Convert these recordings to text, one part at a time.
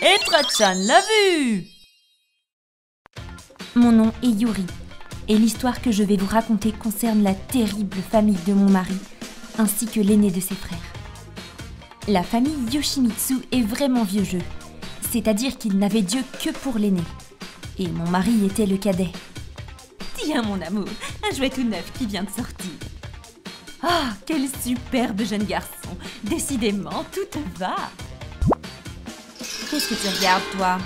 Et Trachan l'a vu! Mon nom est Yuri, et l'histoire que je vais vous raconter concerne la terrible famille de mon mari, ainsi que l'aîné de ses frères. La famille Yoshimitsu est vraiment vieux jeu, c'est-à-dire qu'il n'avait Dieu que pour l'aîné. Et mon mari était le cadet. Tiens mon amour, un jouet tout neuf qui vient de sortir. Ah, quel superbe jeune garçon! Décidément, tout te va! Qu'est-ce que tu regardes, toi?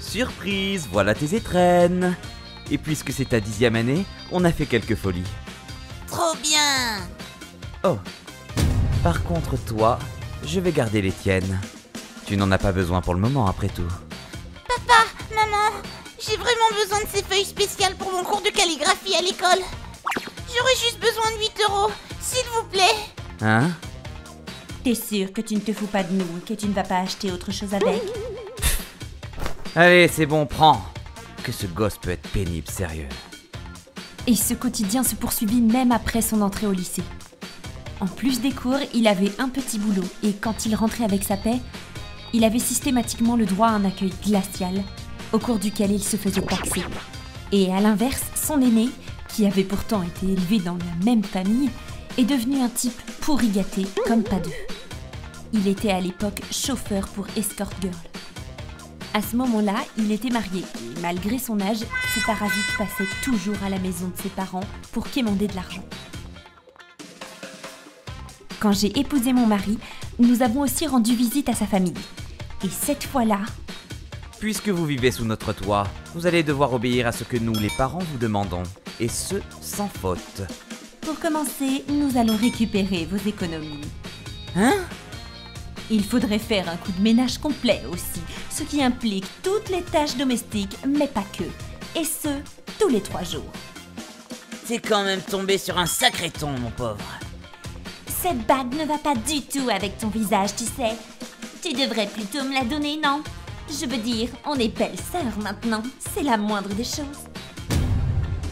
Surprise, voilà tes étrennes. Et puisque c'est ta 10e année, on a fait quelques folies. Trop bien! Oh, par contre toi, je vais garder les tiennes. Tu n'en as pas besoin pour le moment après tout. Papa, maman, j'ai vraiment besoin de ces feuilles spéciales pour mon cours de calligraphie à l'école. J'aurais juste besoin de 8 €, s'il vous plaît. Hein? T'es sûr que tu ne te fous pas de nous et que tu ne vas pas acheter autre chose avec? Allez, c'est bon, prends. Que ce gosse peut être pénible, sérieux. Et ce quotidien se poursuivit même après son entrée au lycée. En plus des cours, il avait un petit boulot et quand il rentrait avec sa paie, il avait systématiquement le droit à un accueil glacial, au cours duquel il se faisait taxer. Et à l'inverse, son aîné, qui avait pourtant été élevé dans la même famille, est devenu un type pourri gâté comme pas deux. Il était à l'époque chauffeur pour escort girl. À ce moment-là, il était marié et malgré son âge, ce parasite passait toujours à la maison de ses parents pour quémander de l'argent. Quand j'ai épousé mon mari, nous avons aussi rendu visite à sa famille. Et cette fois-là... Puisque vous vivez sous notre toit, vous allez devoir obéir à ce que nous, les parents, vous demandons. Et ce, sans faute. Pour commencer, nous allons récupérer vos économies. Hein? Il faudrait faire un coup de ménage complet aussi, ce qui implique toutes les tâches domestiques, mais pas que. Et ce, tous les 3 jours. T'es quand même tombé sur un sacré ton, mon pauvre. Cette bague ne va pas du tout avec ton visage, tu sais. Tu devrais plutôt me la donner, non? Je veux dire, on est belles sœurs maintenant. C'est la moindre des choses.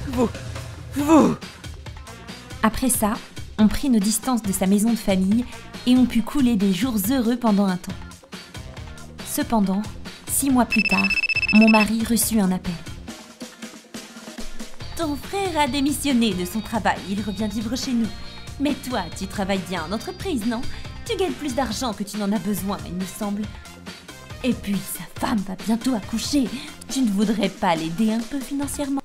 Vous! Après ça, on prit nos distances de sa maison de famille et on put couler des jours heureux pendant un temps. Cependant, 6 mois plus tard, mon mari reçut un appel. Ton frère a démissionné de son travail, il revient vivre chez nous. Mais toi, tu travailles bien en entreprise, non? Tu gagnes plus d'argent que tu n'en as besoin, il me semble. Et puis, sa femme va bientôt accoucher. Tu ne voudrais pas l'aider un peu financièrement?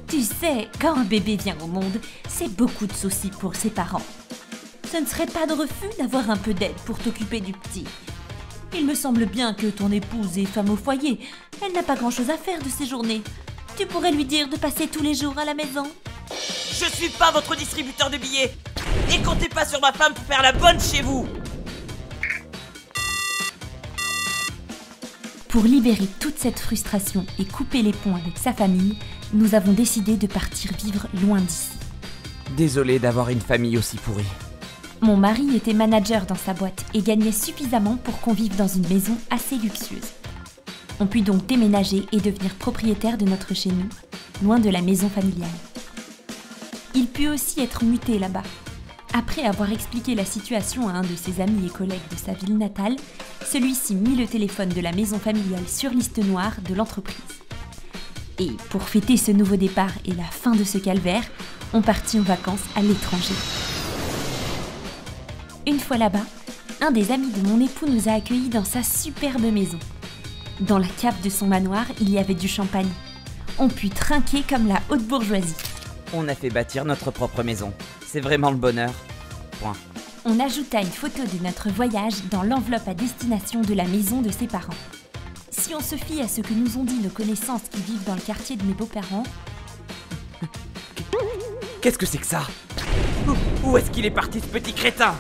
Tu sais, quand un bébé vient au monde, c'est beaucoup de soucis pour ses parents. Ce ne serait pas de refus d'avoir un peu d'aide pour t'occuper du petit. Il me semble bien que ton épouse est femme au foyer. Elle n'a pas grand-chose à faire de ses journées. Tu pourrais lui dire de passer tous les jours à la maison. Je suis pas votre distributeur de billets. Et comptez pas sur ma femme pour faire la bonne chez vous. Pour libérer toute cette frustration et couper les ponts avec sa famille, nous avons décidé de partir vivre loin d'ici. Désolé d'avoir une famille aussi pourrie. Mon mari était manager dans sa boîte et gagnait suffisamment pour qu'on vive dans une maison assez luxueuse. On put donc déménager et devenir propriétaire de notre chez nous, loin de la maison familiale. Il put aussi être muté là-bas. Après avoir expliqué la situation à un de ses amis et collègues de sa ville natale, celui-ci mit le téléphone de la maison familiale sur liste noire de l'entreprise. Et pour fêter ce nouveau départ et la fin de ce calvaire, on partit en vacances à l'étranger. Une fois là-bas, un des amis de mon époux nous a accueillis dans sa superbe maison. Dans la cave de son manoir, il y avait du champagne. On put trinquer comme la haute bourgeoisie. On a fait bâtir notre propre maison. C'est vraiment le bonheur. Point. On ajouta une photo de notre voyage dans l'enveloppe à destination de la maison de ses parents. Si on se fie à ce que nous ont dit nos connaissances qui vivent dans le quartier de mes beaux-parents... Qu'est-ce que c'est que ça? Où est-ce qu'il est parti ce petit crétin?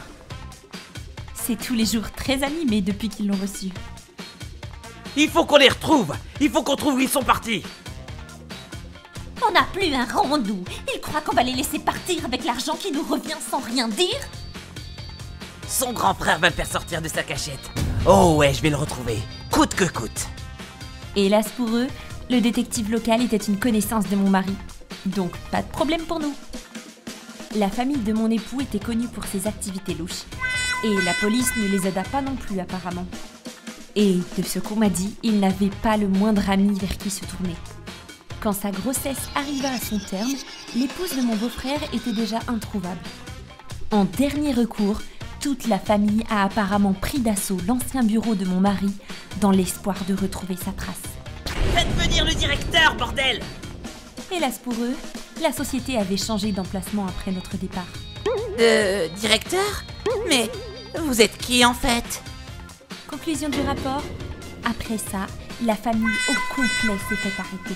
C'est tous les jours très animé depuis qu'ils l'ont reçu. Il faut qu'on les retrouve. Il faut qu'on trouve où ils sont partis. On n'a plus un rondou. Ils croient qu'on va les laisser partir avec l'argent qui nous revient sans rien dire. Son grand frère va le faire sortir de sa cachette. Oh ouais, je vais le retrouver, coûte que coûte. Hélas pour eux, le détective local était une connaissance de mon mari. Donc pas de problème pour nous. La famille de mon époux était connue pour ses activités louches. Et la police ne les aida pas non plus apparemment. Et de ce qu'on m'a dit, il n'avait pas le moindre ami vers qui se tourner. Quand sa grossesse arriva à son terme, l'épouse de mon beau-frère était déjà introuvable. En dernier recours, toute la famille a apparemment pris d'assaut l'ancien bureau de mon mari dans l'espoir de retrouver sa trace. Faites venir le directeur, bordel! Hélas pour eux, la société avait changé d'emplacement après notre départ. Directeur? Mais vous êtes qui en fait? Conclusion du rapport, après ça, la famille au complet s'est fait arrêter.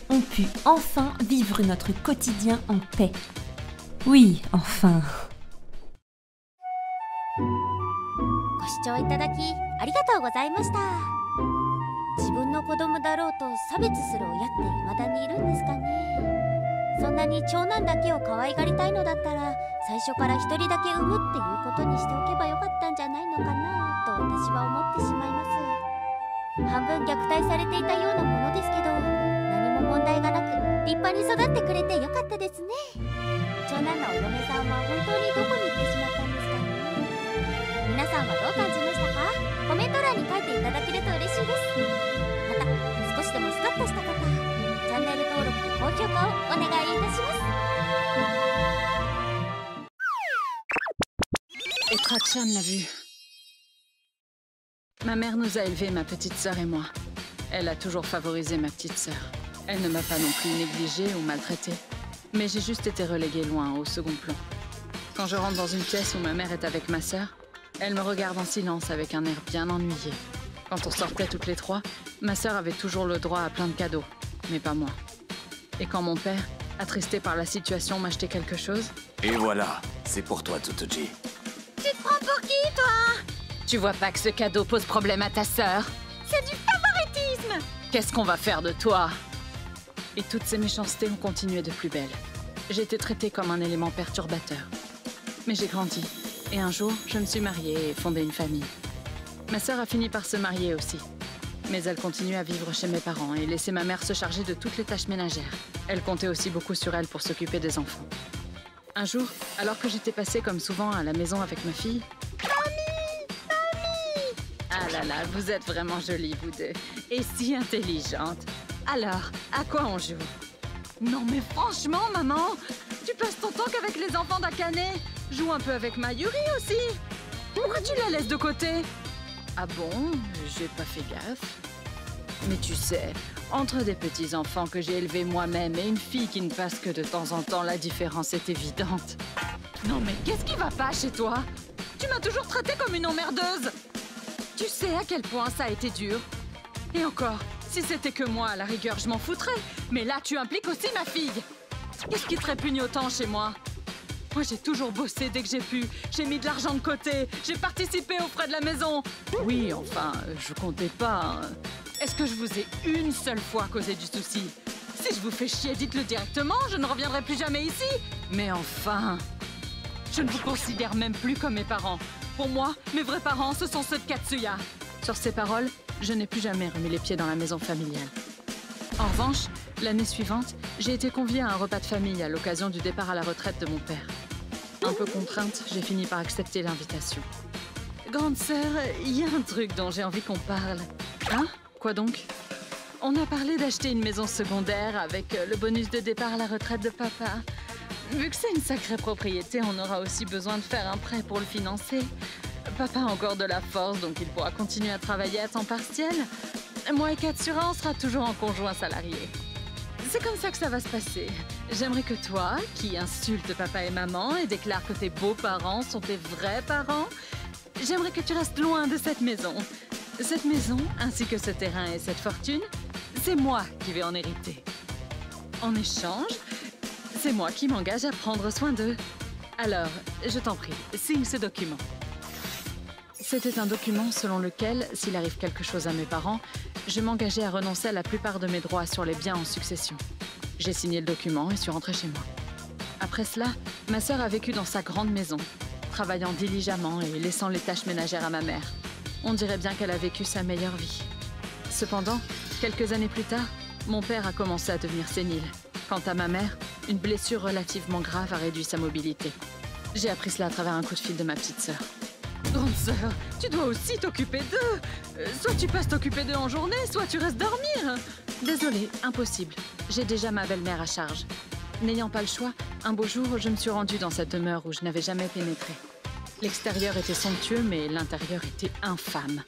On put enfin vivre notre quotidien en paix. Oui, enfin. ご視聴いただきありがとうございました。自分の子供だろうと差別する親って未だにいるんですかね。そんなに長男だけを可愛がりたいのだったら最初から一人だけ産むっていうことにしておけばよかったんじゃないのかなと私は思ってしまいます。半分虐待されていたようなものですけど何も問題がなく立派に育ってくれてよかったですね。長男のお嫁さんは本当にどこに行ってしまったんですかね。皆さんはどう感じましたか？コメント欄に書いていただけると嬉しいです。また少しでもスカッとした方、チャンネル登録と高評価をお願いいたします。 Traction l'a vu. Ma mère nous a élevés, ma petite sœur et moi. Elle a toujours favorisé ma petite sœur. Elle ne m'a pas non plus négligée ou maltraitée. Mais j'ai juste été reléguée loin, au second plan. Quand je rentre dans une pièce où ma mère est avec ma sœur, elle me regarde en silence avec un air bien ennuyé. Quand on sortait toutes les trois, ma sœur avait toujours le droit à plein de cadeaux, mais pas moi. Et quand mon père, attristé par la situation, m'achetait quelque chose... Et voilà, c'est pour toi, Tsutsuji. Tu te prends pour qui, toi? Tu vois pas que ce cadeau pose problème à ta sœur? C'est du favoritisme! Qu'est-ce qu'on va faire de toi? Et toutes ces méchancetés ont continué de plus belle. J'ai été traitée comme un élément perturbateur. Mais j'ai grandi. Et un jour, je me suis mariée et fondé une famille. Ma sœur a fini par se marier aussi. Mais elle continue à vivre chez mes parents et laisser ma mère se charger de toutes les tâches ménagères. Elle comptait aussi beaucoup sur elle pour s'occuper des enfants. Un jour, alors que j'étais passée comme souvent à la maison avec ma fille... Ah là là, vous êtes vraiment jolies, vous deux. Et si intelligentes. Alors, à quoi on joue? Non mais franchement, maman, tu passes ton temps qu'avec les enfants d'Akane. Joue un peu avec Mayuri aussi. Pourquoi tu la laisses de côté? Ah bon? J'ai pas fait gaffe. Mais tu sais, entre des petits-enfants que j'ai élevés moi-même et une fille qui ne passe que de temps en temps, la différence est évidente. Non mais qu'est-ce qui va pas chez toi? Tu m'as toujours traitée comme une emmerdeuse. Tu sais à quel point ça a été dur. Et encore, si c'était que moi, à la rigueur, je m'en foutrais. Mais là, tu impliques aussi ma fille. Qu'est-ce qui te répugne autant chez moi? Moi, j'ai toujours bossé dès que j'ai pu. J'ai mis de l'argent de côté. J'ai participé aux frais de la maison. Oui, enfin, je comptais pas. Hein. Est-ce que je vous ai une seule fois causé du souci? Si je vous fais chier, dites-le directement. Je ne reviendrai plus jamais ici. Mais enfin... Je ne vous considère même plus comme mes parents. Pour moi, mes vrais parents, ce sont ceux de Katsuya. Sur ces paroles, je n'ai plus jamais remis les pieds dans la maison familiale. En revanche, l'année suivante, j'ai été conviée à un repas de famille à l'occasion du départ à la retraite de mon père. Un peu contrainte, j'ai fini par accepter l'invitation. Grande sœur, il y a un truc dont j'ai envie qu'on parle. Hein? Quoi donc? On a parlé d'acheter une maison secondaire avec le bonus de départ à la retraite de papa. Vu que c'est une sacrée propriété, on aura aussi besoin de faire un prêt pour le financer. Papa a encore de la force, donc il pourra continuer à travailler à temps partiel. Moi et Katsura, on sera toujours en conjoint salarié. C'est comme ça que ça va se passer. J'aimerais que toi, qui insultes papa et maman et déclare que tes beaux-parents sont tes vrais parents, j'aimerais que tu restes loin de cette maison. Cette maison, ainsi que ce terrain et cette fortune, c'est moi qui vais en hériter. En échange, c'est moi qui m'engage à prendre soin d'eux. Alors, je t'en prie, signe ce document. C'était un document selon lequel, s'il arrive quelque chose à mes parents, je m'engageais à renoncer à la plupart de mes droits sur les biens en succession. J'ai signé le document et suis rentrée chez moi. Après cela, ma sœur a vécu dans sa grande maison, travaillant diligemment et laissant les tâches ménagères à ma mère. On dirait bien qu'elle a vécu sa meilleure vie. Cependant, quelques années plus tard, mon père a commencé à devenir sénile. Quant à ma mère, une blessure relativement grave a réduit sa mobilité. J'ai appris cela à travers un coup de fil de ma petite sœur. Grande sœur, tu dois aussi t'occuper d'eux. Soit tu passes t'occuper d'eux en journée, soit tu restes dormir. Désolée, impossible. J'ai déjà ma belle-mère à charge. N'ayant pas le choix, un beau jour, je me suis rendue dans cette demeure où je n'avais jamais pénétré. L'extérieur était somptueux, mais l'intérieur était infâme.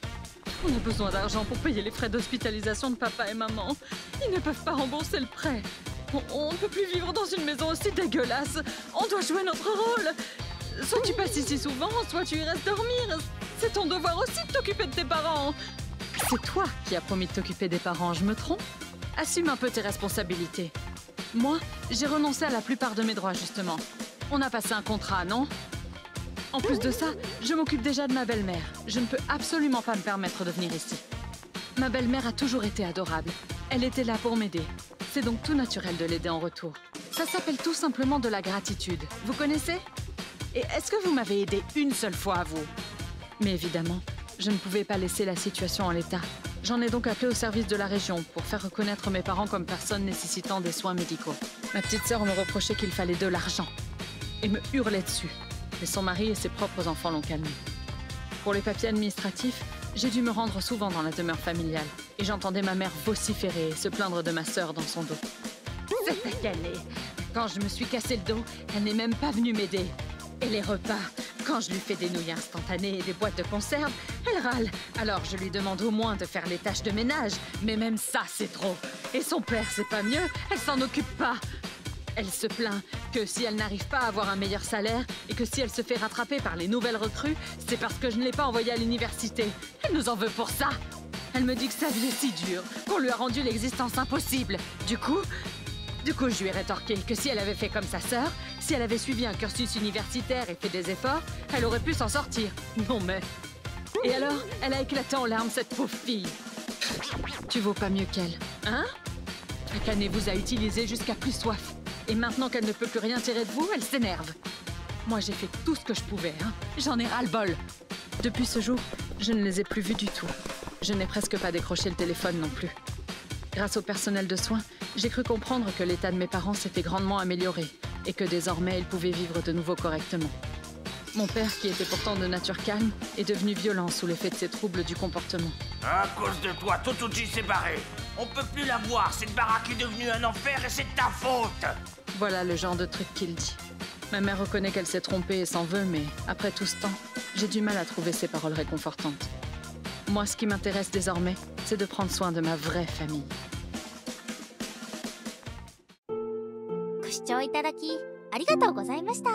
On a besoin d'argent pour payer les frais d'hospitalisation de papa et maman. Ils ne peuvent pas rembourser le prêt. On ne peut plus vivre dans une maison aussi dégueulasse. On doit jouer notre rôle. Soit tu passes ici souvent, soit tu y restes dormir. C'est ton devoir aussi de t'occuper de tes parents. C'est toi qui as promis de t'occuper des parents, je me trompe? Assume un peu tes responsabilités. Moi, j'ai renoncé à la plupart de mes droits, justement. On a passé un contrat, non? En plus de ça, je m'occupe déjà de ma belle-mère. Je ne peux absolument pas me permettre de venir ici. Ma belle-mère a toujours été adorable. Elle était là pour m'aider. C'est donc tout naturel de l'aider en retour. Ça s'appelle tout simplement de la gratitude. Vous connaissez? Et est-ce que vous m'avez aidé une seule fois, vous? Mais évidemment, je ne pouvais pas laisser la situation en l'état. J'en ai donc appelé au service de la région pour faire reconnaître mes parents comme personnes nécessitant des soins médicaux. Ma petite sœur me reprochait qu'il fallait de l'argent et me hurlait dessus. Mais son mari et ses propres enfants l'ont calmé. Pour les papiers administratifs, j'ai dû me rendre souvent dans la demeure familiale et j'entendais ma mère vociférer et se plaindre de ma sœur dans son dos. Cette Akane, quand je me suis cassé le dos, elle n'est même pas venue m'aider. Et les repas, quand je lui fais des nouilles instantanées et des boîtes de conserve, elle râle. Alors je lui demande au moins de faire les tâches de ménage, mais même ça, c'est trop. Et son père, c'est pas mieux, elle s'en occupe pas. Elle se plaint que si elle n'arrive pas à avoir un meilleur salaire et que si elle se fait rattraper par les nouvelles recrues, c'est parce que je ne l'ai pas envoyée à l'université. Elle nous en veut pour ça. Elle me dit que sa vie est si dure qu'on lui a rendu l'existence impossible. Du coup, je lui ai rétorqué que si elle avait fait comme sa sœur, si elle avait suivi un cursus universitaire et fait des efforts, elle aurait pu s'en sortir. Non mais... Et alors, elle a éclaté en larmes, cette pauvre fille. Tu vaux pas mieux qu'elle, hein? Akane vous a utilisé jusqu'à plus soif. Et maintenant qu'elle ne peut plus rien tirer de vous, elle s'énerve. Moi, j'ai fait tout ce que je pouvais, hein. J'en ai ras-le-bol. Depuis ce jour, je ne les ai plus vus du tout. Je n'ai presque pas décroché le téléphone non plus. Grâce au personnel de soins, j'ai cru comprendre que l'état de mes parents s'était grandement amélioré et que désormais ils pouvaient vivre de nouveau correctement. Mon père, qui était pourtant de nature calme, est devenu violent sous l'effet de ses troubles du comportement. À cause de toi, Totoji s'est barré. On peut plus la voir, cette baraque est devenue un enfer et c'est ta faute. Voilà le genre de truc qu'il dit. Ma mère reconnaît qu'elle s'est trompée et s'en veut, mais après tout ce temps, j'ai du mal à trouver ces paroles réconfortantes. Moi, ce qui m'intéresse désormais, c'est de prendre soin de ma vraie famille. ご視聴いただきありがとうございました。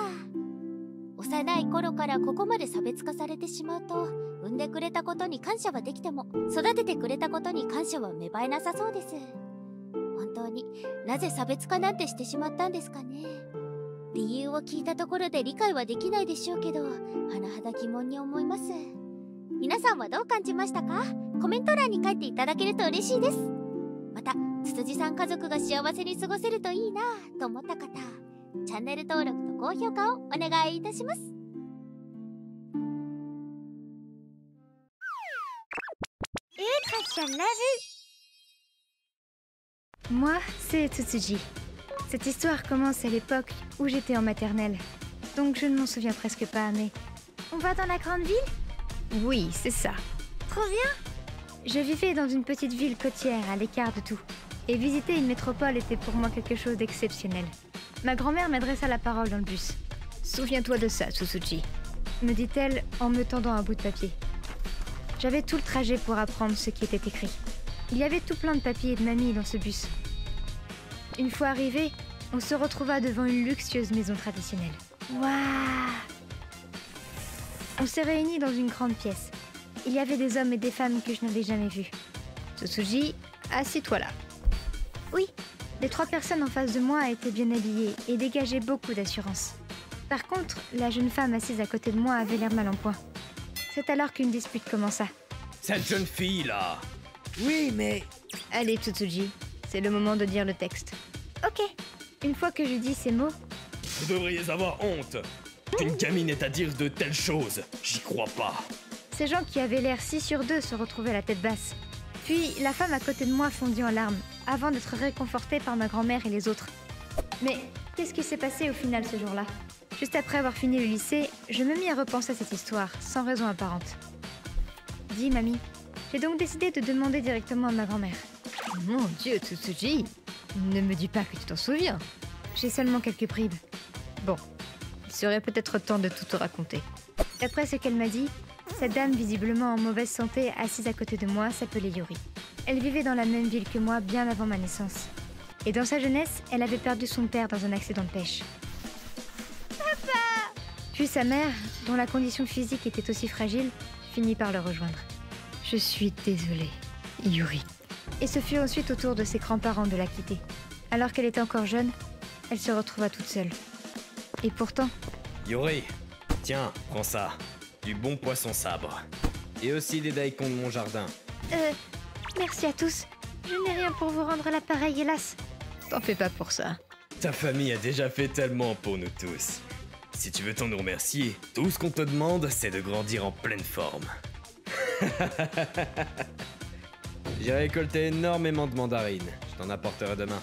幼い頃からここまで差別化されてしまうと、産んでくれたことに感謝はできても、育ててくれたことに感謝は芽生えなさそうです。本当になぜ差別化なんてしてしまったんですかね。理由を聞いたところで理解はできないでしょうけど、甚だ疑問に思います。皆さんはどう感じましたか？コメント欄に書いていただけると嬉しいです。また、つつじさん家族が幸せに過ごせるといいなぁと思った方、チャンネル登録と高評価をお願いいたします。Moi, c'est Tsutsuji. Cette histoire commence à l'époque où j'étais en maternelle. Donc je ne m'en souviens presque pas, mais... On va dans la grande ville? Oui, c'est ça. Trop bien! Je vivais dans une petite ville côtière, à l'écart de tout. Et visiter une métropole était pour moi quelque chose d'exceptionnel. Ma grand-mère m'adressa la parole dans le bus. Souviens-toi de ça, Tsutsuji, me dit-elle en me tendant un bout de papier. J'avais tout le trajet pour apprendre ce qui était écrit. Il y avait tout plein de papiers et de mamies dans ce bus. Une fois arrivés, on se retrouva devant une luxueuse maison traditionnelle. Waouh! On s'est réunis dans une grande pièce. Il y avait des hommes et des femmes que je n'avais jamais vus. Tsutsuji, assis-toi là. Oui, les 3 personnes en face de moi étaient bien habillées et dégageaient beaucoup d'assurance. Par contre, la jeune femme assise à côté de moi avait l'air mal en point. C'est alors qu'une dispute commença. Cette jeune fille-là! Oui, mais... Allez, Tsutsuji, c'est le moment de dire le texte. Ok. Une fois que je dis ces mots... Vous devriez avoir honte! Qu'une gamine ait à dire de telles choses, j'y crois pas. Ces gens qui avaient l'air 6 sur 2 se retrouvaient la tête basse. Puis, la femme à côté de moi fondit en larmes, avant d'être réconfortée par ma grand-mère et les autres. Mais qu'est-ce qui s'est passé au final ce jour-là? Juste après avoir fini le lycée, je me mis à repenser à cette histoire, sans raison apparente. Dis, mamie, j'ai donc décidé de demander directement à ma grand-mère. Mon Dieu, Tsutsuji, ne me dis pas que tu t'en souviens. J'ai seulement quelques bribes. Bon, il serait peut-être temps de tout te raconter. D'après ce qu'elle m'a dit, cette dame visiblement en mauvaise santé assise à côté de moi s'appelait Yuri. Elle vivait dans la même ville que moi bien avant ma naissance. Et dans sa jeunesse, elle avait perdu son père dans un accident de pêche. Papa! Puis sa mère, dont la condition physique était aussi fragile, finit par le rejoindre. Je suis désolée, Yuri. Et ce fut ensuite au tour de ses grands-parents de la quitter. Alors qu'elle était encore jeune, elle se retrouva toute seule. Et pourtant... Yuri, tiens, prends ça. Du bon poisson sabre. Et aussi des daikons de mon jardin. Merci à tous. Je n'ai rien pour vous rendre l'appareil, hélas. T'en fais pas pour ça. Ta famille a déjà fait tellement pour nous tous. Si tu veux t'en nous remercier, tout ce qu'on te demande, c'est de grandir en pleine forme. J'ai récolté énormément de mandarines. Je t'en apporterai demain.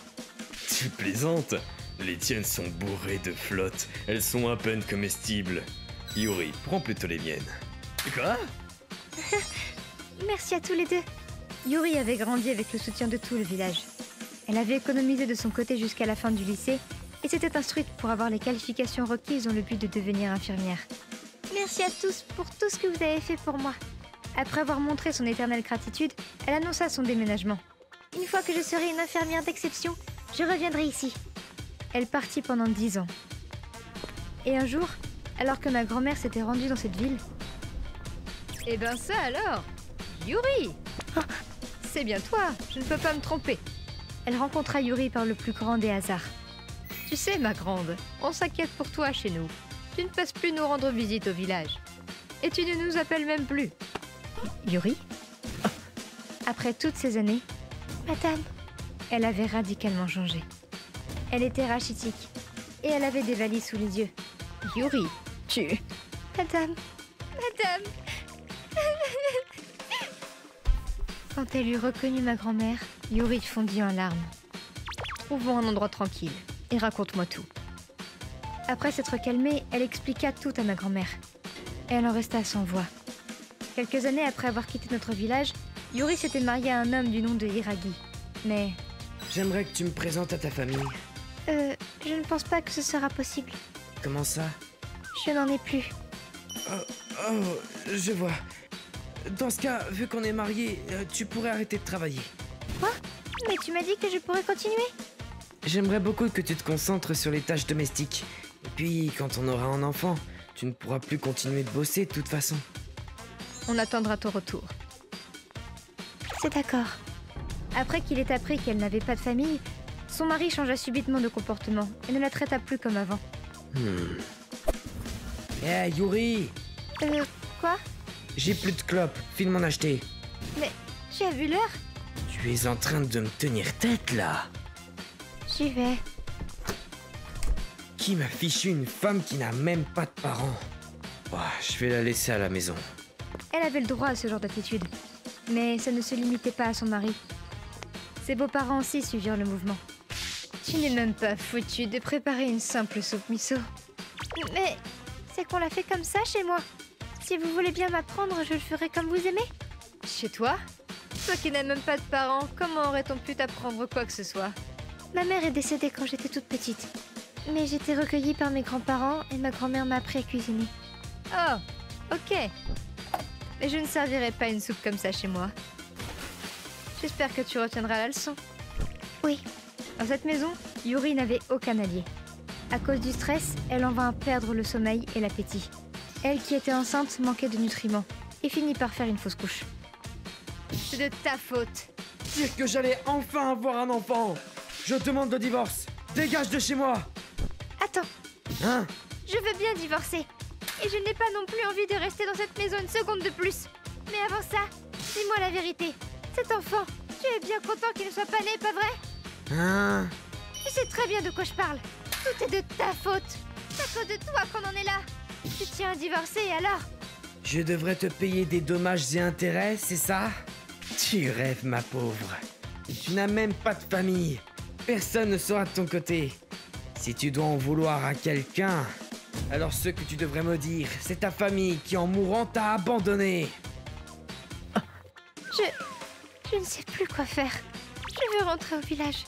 Tu plaisantes? Les tiennes sont bourrées de flotte. Elles sont à peine comestibles. Yuri, prends plutôt les miennes. Quoi? Merci à tous les deux. Yuri avait grandi avec le soutien de tout le village. Elle avait économisé de son côté jusqu'à la fin du lycée et s'était instruite pour avoir les qualifications requises dans le but de devenir infirmière. Merci à tous pour tout ce que vous avez fait pour moi. Après avoir montré son éternelle gratitude, elle annonça son déménagement. Une fois que je serai une infirmière d'exception, je reviendrai ici. Elle partit pendant 10 ans. Et un jour, alors que ma grand-mère s'était rendue dans cette ville... Eh ben ça alors, Yuri! C'est bien toi, je ne peux pas me tromper. Elle rencontra Yuri par le plus grand des hasards. Tu sais, ma grande, on s'inquiète pour toi chez nous. Tu ne passes plus nous rendre visite au village. Et tu ne nous appelles même plus. Yuri? Après toutes ces années, madame, elle avait radicalement changé. Elle était rachitique et elle avait des valises sous les yeux. Yuri, tu... Madame, Quand elle eut reconnu ma grand-mère, Yuri fondit en larmes. Trouvons un endroit tranquille et raconte-moi tout. Après s'être calmée, elle expliqua tout à ma grand-mère. Elle en resta sans voix. Quelques années après avoir quitté notre village, Yuri s'était mariée à un homme du nom de Hiragi. Mais... J'aimerais que tu me présentes à ta famille. Je ne pense pas que ce sera possible. Comment ça? Je n'en ai plus. Oh, je vois. Dans ce cas, vu qu'on est mariés, tu pourrais arrêter de travailler. Quoi? Mais tu m'as dit que je pourrais continuer? J'aimerais beaucoup que tu te concentres sur les tâches domestiques. Et puis, quand on aura un enfant, tu ne pourras plus continuer de bosser de toute façon. On attendra ton retour. C'est d'accord. Après qu'il ait appris qu'elle n'avait pas de famille, son mari changea subitement de comportement et ne la traita plus comme avant. Hey, Yuri! Quoi? J'ai plus de clopes, file m'en acheter. Mais, tu as vu l'heure? Tu es en train de me tenir tête, là? J'y vais. Qui m'a fichu une femme qui n'a même pas de parents? Je vais la laisser à la maison. Elle avait le droit à ce genre d'attitude. Mais ça ne se limitait pas à son mari. Ses beaux-parents aussi suivirent le mouvement. Tu n'es même pas foutu de préparer une simple soupe miso. Mais c'est qu'on l'a fait comme ça chez moi. Si vous voulez bien m'apprendre, je le ferai comme vous aimez. Chez toi? Toi qui n'as même pas de parents, comment aurait-on pu t'apprendre quoi que ce soit? Ma mère est décédée quand j'étais toute petite. Mais j'étais recueillie par mes grands-parents et ma grand-mère m'a appris à cuisiner. Oh, ok. Mais je ne servirai pas une soupe comme ça chez moi. J'espère que tu retiendras la leçon. Oui. Dans cette maison, Yuri n'avait aucun allié. À cause du stress, elle en vint perdre le sommeil et l'appétit. Elle qui était enceinte manquait de nutriments et finit par faire une fausse couche. C'est de ta faute. Dire que j'allais enfin avoir un enfant. Je demande le divorce. Dégage de chez moi. Attends. Hein? Je veux bien divorcer. Et je n'ai pas non plus envie de rester dans cette maison une seconde de plus. Mais avant ça, dis-moi la vérité. Cet enfant, tu es bien content qu'il ne soit pas né, pas vrai? Hein? Tu sais très bien de quoi je parle. Tout est de ta faute. C'est à cause de toi qu'on en est là. Tu tiens à divorcer, alors? Je devrais te payer des dommages et intérêts, c'est ça? Tu rêves, ma pauvre. Tu n'as même pas de famille. Personne ne sera de ton côté. Si tu dois en vouloir à quelqu'un, Alors ce que tu devrais me dire, c'est ta famille qui en mourant t'a abandonné. Je ne sais plus quoi faire. Je veux rentrer au village.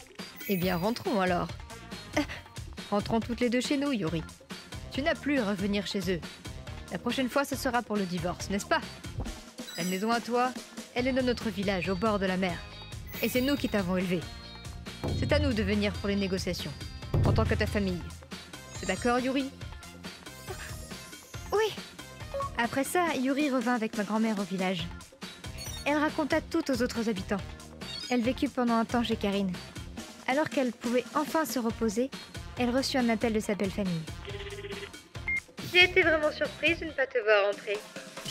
Eh bien, rentrons alors. Rentrons toutes les deux chez nous, Yuri. Tu n'as plus à revenir chez eux. La prochaine fois, ce sera pour le divorce, n'est-ce pas? La maison à toi, elle est dans notre village, au bord de la mer. Et c'est nous qui t'avons élevé. C'est à nous de venir pour les négociations, en tant que ta famille. C'est d'accord, Yuri? Oui. Après ça, Yuri revint avec ma grand-mère au village. Elle raconta tout aux autres habitants. Elle vécut pendant un temps chez Karine. Alors qu'elle pouvait enfin se reposer, elle reçut un appel de sa belle famille. J'ai été vraiment surprise de ne pas te voir rentrer.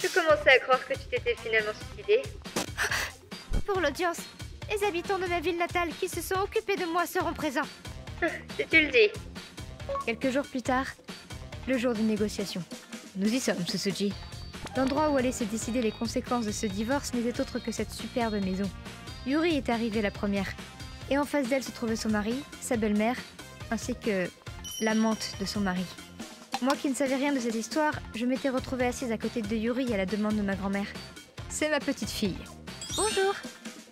Je commençais à croire que tu t'étais finalement suicidée. Pour l'audience, les habitants de ma ville natale qui se sont occupés de moi seront présents. Si tu le dis. Quelques jours plus tard, le jour des négociations. Nous y sommes, Tsuji. L'endroit où allaient se décider les conséquences de ce divorce n'était autre que cette superbe maison. Yuri est arrivée la première, et en face d'elle se trouvait son mari, sa belle-mère, ainsi que l'amante de son mari. Moi qui ne savais rien de cette histoire, je m'étais retrouvée assise à côté de Yuri à la demande de ma grand-mère. C'est ma petite fille. Bonjour.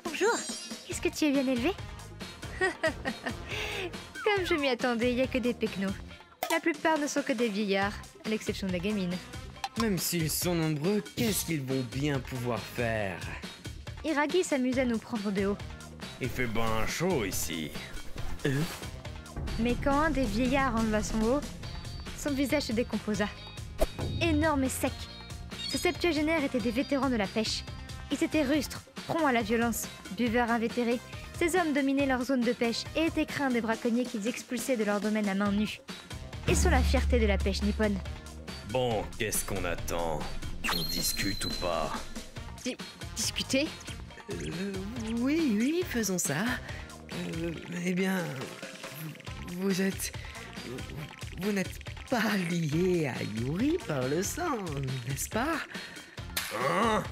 Bonjour. Est-ce que tu es bien élevée? Comme je m'y attendais, il n'y a que des pecnos. La plupart ne sont que des vieillards, à l'exception de la gamine. Même s'ils sont nombreux, qu'est-ce qu'ils vont bien pouvoir faire? Iragi s'amusait à nous prendre de haut. Il fait ben chaud ici. Mais quand un des vieillards enleva son haut, son visage se décomposa. Énorme et sec. Ces septuagénaires étaient des vétérans de la pêche. Ils étaient rustres, prompts à la violence, buveurs invétérés. Ces hommes dominaient leur zone de pêche et étaient craints des braconniers qu'ils expulsaient de leur domaine à main nue. Ils sont la fierté de la pêche nippone. Bon, qu'est-ce qu'on attend? On discute ou pas? Discuter? Oui, faisons ça. Eh bien, vous n'êtes pas lié à Yuri par le sang, n'est-ce pas? Hein?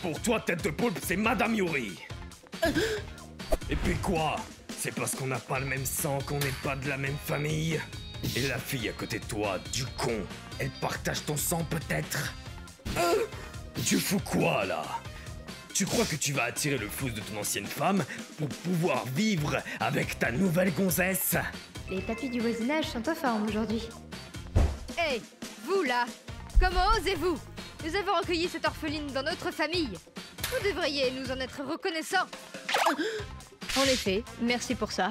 Pour toi, tête de poulpe, c'est Madame Yuri. Et puis quoi? C'est parce qu'on n'a pas le même sang qu'on n'est pas de la même famille? Et la fille à côté de toi, du con, elle partage ton sang peut-être? Tu fous quoi là? Tu crois que tu vas attirer le flouze de ton ancienne femme pour pouvoir vivre avec ta nouvelle gonzesse? Les papis du voisinage sont en forme aujourd'hui. Hey, vous là! Comment osez-vous? Nous avons recueilli cette orpheline dans notre famille. Vous devriez nous en être reconnaissants. En effet, merci pour ça.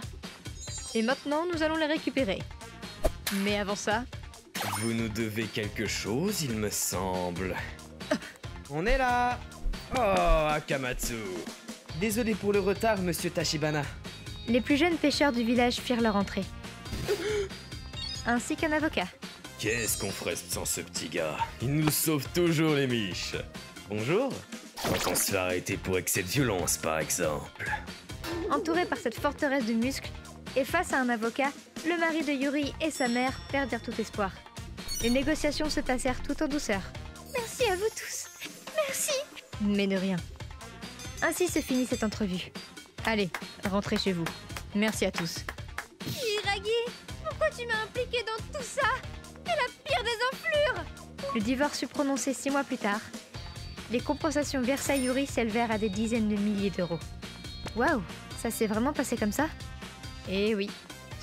Et maintenant, nous allons les récupérer. Mais avant ça... Vous nous devez quelque chose, il me semble. On est là! Oh, Akamatsu! Désolé pour le retard, monsieur Tachibana. Les plus jeunes pêcheurs du village firent leur entrée. Ainsi qu'un avocat. Qu'est-ce qu'on ferait sans ce petit gars? Il nous sauve toujours les miches. Bonjour. Quand on se fait arrêter pour excès de violence, par exemple. Entouré par cette forteresse de muscles, et face à un avocat, le mari de Yuri et sa mère perdirent tout espoir. Les négociations se passèrent tout en douceur. Merci à vous tous. Merci. Mais de rien. Ainsi se finit cette entrevue. Allez, rentrez chez vous. Merci à tous. Iragi, pourquoi tu m'as impliqué dans tout ça? C'est la pire des enflures. Le divorce fut prononcé 6 mois plus tard. Les compensations versées à Yuri s'élevèrent à des dizaines de milliers d'euros. Waouh, ça s'est vraiment passé comme ça? Eh oui,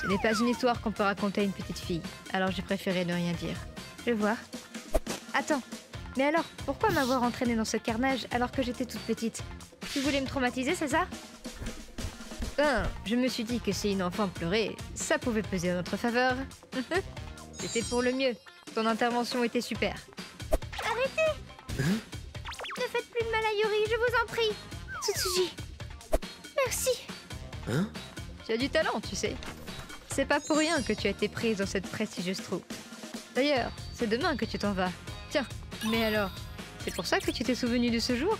ce n'est pas une histoire qu'on peut raconter à une petite fille, alors j'ai préféré ne rien dire. Je vois. Attends, mais alors, pourquoi m'avoir entraînée dans ce carnage alors que j'étais toute petite? Tu voulais me traumatiser, c'est ça? Je me suis dit que si une enfant pleurait, ça pouvait peser en notre faveur. C'était pour le mieux. Ton intervention était super. Arrêtez! Ne faites plus de mal à Yuri, je vous en prie. Tsuji. Merci. Hein? Tu as du talent, tu sais. C'est pas pour rien que tu as été prise dans cette prestigieuse troupe. D'ailleurs, c'est demain que tu t'en vas. Tiens, mais alors, c'est pour ça que tu t'es souvenu de ce jour?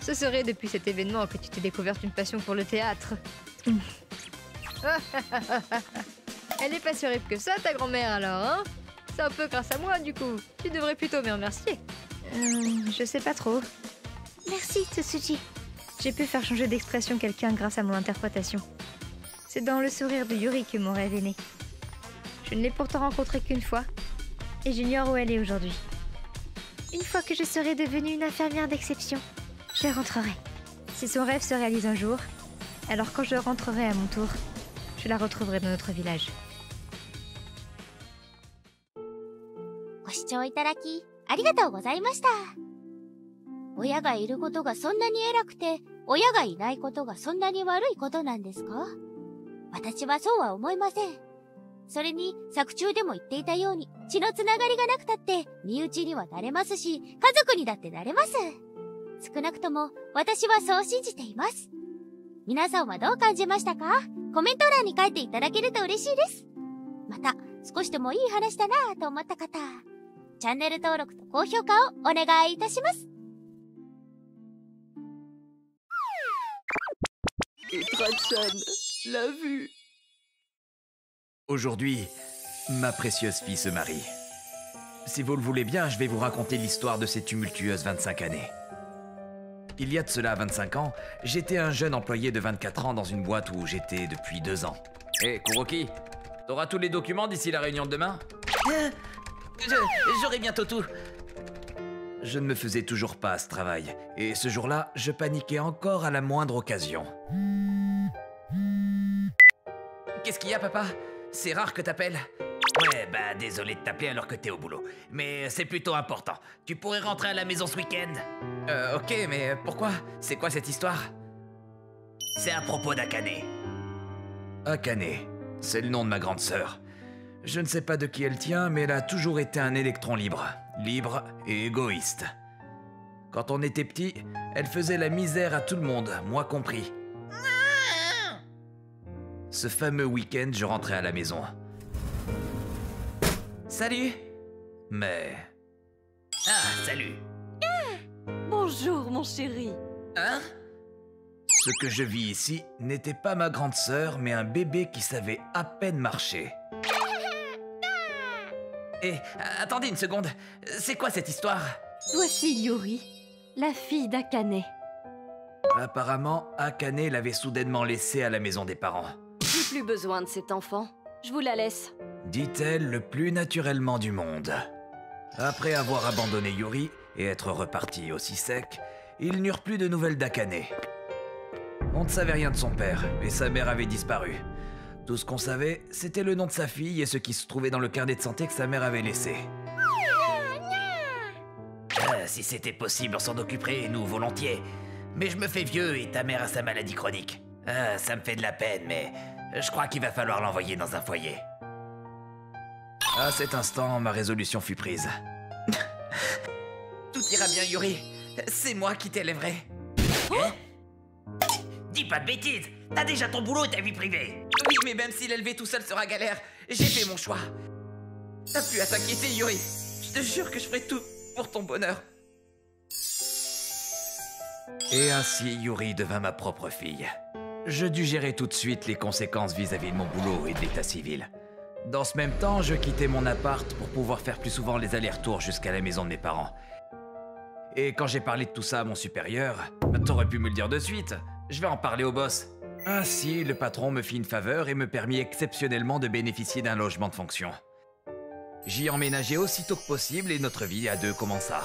Ce serait depuis cet événement que tu t'es découverte une passion pour le théâtre. Elle est pas si horrible que ça, ta grand-mère, alors, hein? C'est un peu grâce à moi, du coup. Tu devrais plutôt me remercier. Je sais pas trop. Merci, Tsuji. J'ai pu faire changer d'expression quelqu'un grâce à mon interprétation. C'est dans le sourire de Yuri que mon rêve est né. Je ne l'ai pourtant rencontrée qu'une fois, et j'ignore où elle est aujourd'hui. Une fois que je serai devenue une infirmière d'exception, je rentrerai. Si son rêve se réalise un jour, alors quand je rentrerai à mon tour, je la retrouverai dans notre village. ご視聴いただきありがとうございました。親がいることがそんなに偉くて、親がいないことがそんなに悪いことなんですか？私はそうは思いません。それに作中でも言っていたように、血のつながりがなくたって身内にはなれますし、家族にだってなれます。少なくとも私はそう信じています。皆さんはどう感じましたか？コメント欄に書いていただけると嬉しいです。また少しでもいい話だなぁと思った方、チャンネル登録と高評価をお願いいたします。Et Trachan l'a vu. Aujourd'hui, ma précieuse fille se marie. Si vous le voulez bien, je vais vous raconter l'histoire de ces tumultueuses 25 années. Il y a de cela 25 ans, j'étais un jeune employé de 24 ans dans une boîte où j'étais depuis 2 ans. Hé, Kuroki, t'auras tous les documents d'ici la réunion de demain? J'aurai bientôt tout. Je ne me faisais toujours pas à ce travail, et ce jour-là, je paniquais encore à la moindre occasion. Qu'est-ce qu'il y a, papa? C'est rare que t'appelles. Ouais, bah désolé de t'appeler alors que t'es au boulot. Mais c'est plutôt important. Tu pourrais rentrer à la maison ce week-end? Ok, mais pourquoi? C'est quoi cette histoire? C'est à propos d'Akane. Akane, c'est le nom de ma grande sœur. Je ne sais pas de qui elle tient, mais elle a toujours été un électron libre. Libre et égoïste. Quand on était petit, elle faisait la misère à tout le monde, moi compris. Ce fameux week-end, je rentrais à la maison. Salut! Mais... Ah, salut! Bonjour, mon chéri. Hein? Ce que je vis ici n'était pas ma grande sœur, mais un bébé qui savait à peine marcher. Hé, attendez une seconde. C'est quoi cette histoire? Voici Yuri, la fille d'Akane. Apparemment, Akane l'avait soudainement laissée à la maison des parents. J'ai plus besoin de cet enfant. Je vous la laisse. Dit-elle le plus naturellement du monde. Après avoir abandonné Yuri et être reparti aussi sec, ils n'eurent plus de nouvelles d'Akane. On ne savait rien de son père, et sa mère avait disparu. Tout ce qu'on savait, c'était le nom de sa fille et ce qui se trouvait dans le carnet de santé que sa mère avait laissé. Si c'était possible, on s'en occuperait, nous, volontiers. Mais je me fais vieux et ta mère a sa maladie chronique. Ça me fait de la peine, mais je crois qu'il va falloir l'envoyer dans un foyer. À cet instant, ma résolution fut prise. Tout ira bien, Yuri. C'est moi qui t'élèverai. Hein? Dis pas de bêtises. T'as déjà ton boulot et ta vie privée. Oui, mais même si l'élever tout seul sera galère, j'ai fait mon choix. T'as plus à t'inquiéter, Yuri. Je te jure que je ferai tout pour ton bonheur. Et ainsi, Yuri devint ma propre fille. Je dus gérer tout de suite les conséquences vis-à-vis de mon boulot et de l'état civil. Dans ce même temps, je quittais mon appart pour pouvoir faire plus souvent les allers-retours jusqu'à la maison de mes parents. Et quand j'ai parlé de tout ça à mon supérieur, t'aurais pu me le dire de suite. Je vais en parler au boss. Ainsi, le patron me fit une faveur et me permit exceptionnellement de bénéficier d'un logement de fonction. J'y emménageai aussitôt que possible et notre vie à deux commença.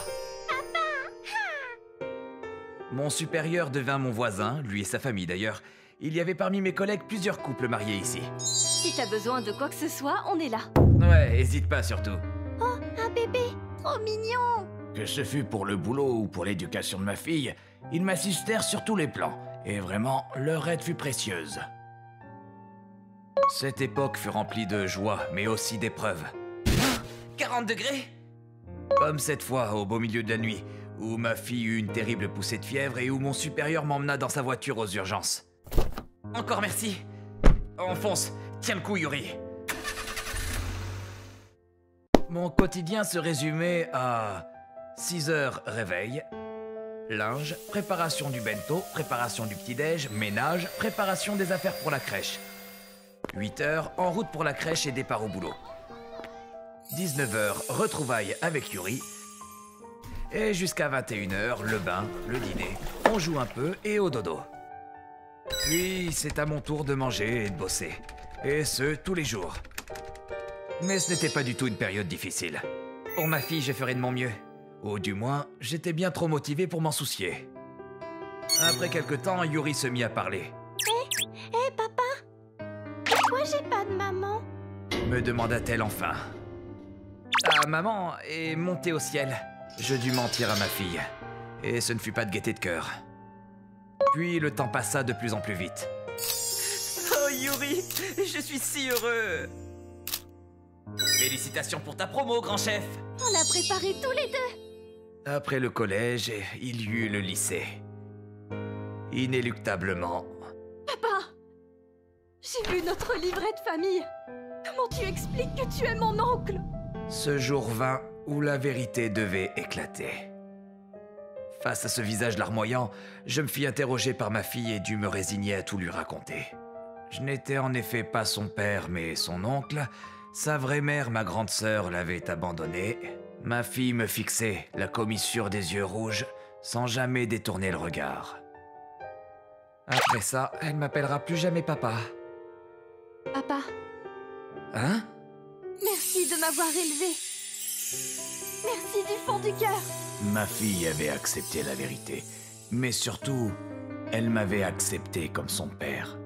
Mon supérieur devint mon voisin, lui et sa famille d'ailleurs. Il y avait parmi mes collègues plusieurs couples mariés ici. Si t'as besoin de quoi que ce soit, on est là. Ouais, hésite pas surtout. Oh, un bébé, trop mignon. Que ce fût pour le boulot ou pour l'éducation de ma fille, ils m'assistèrent sur tous les plans. Et vraiment, leur aide fut précieuse. Cette époque fut remplie de joie, mais aussi d'épreuves. 40 degrés? Comme cette fois, au beau milieu de la nuit, où ma fille eut une terrible poussée de fièvre et où mon supérieur m'emmena dans sa voiture aux urgences. Encore merci. Enfonce, tiens le coup, Yuri. Mon quotidien se résumait à 6 heures réveil, linge, préparation du bento, préparation du petit-déj, ménage, préparation des affaires pour la crèche. 8 heures, en route pour la crèche et départ au boulot. 19 heures, retrouvailles avec Yuri. Et jusqu'à 21 heures, le bain, le dîner, on joue un peu et au dodo. Puis c'est à mon tour de manger et de bosser. Et ce, tous les jours. Mais ce n'était pas du tout une période difficile. Pour ma fille, je ferai de mon mieux. Ou du moins, j'étais bien trop motivé pour m'en soucier. Après quelque temps, Yuri se mit à parler. Hé, papa, pourquoi j'ai pas de maman? Me demanda-t-elle enfin. Ta maman est montée au ciel. Je dus mentir à ma fille. Et ce ne fut pas de gaieté de cœur. Puis le temps passa de plus en plus vite. Oh Yuri, je suis si heureux. Félicitations pour ta promo, grand chef. On l'a préparé tous les deux. Après le collège, il y eut le lycée. Inéluctablement. Papa, j'ai vu notre livret de famille. Comment tu expliques que tu es mon oncle? Ce jour vint où la vérité devait éclater. Face à ce visage larmoyant, je me fis interroger par ma fille et dus me résigner à tout lui raconter. Je n'étais en effet pas son père, mais son oncle. Sa vraie mère, ma grande sœur, l'avait abandonné. Ma fille me fixait, la commissure des yeux rouges, sans jamais détourner le regard. Après ça, elle m'appellera plus jamais papa. Papa, Hein? merci de m'avoir élevé. Merci du fond du cœur. Ma fille avait accepté la vérité, mais surtout, elle m'avait accepté comme son père.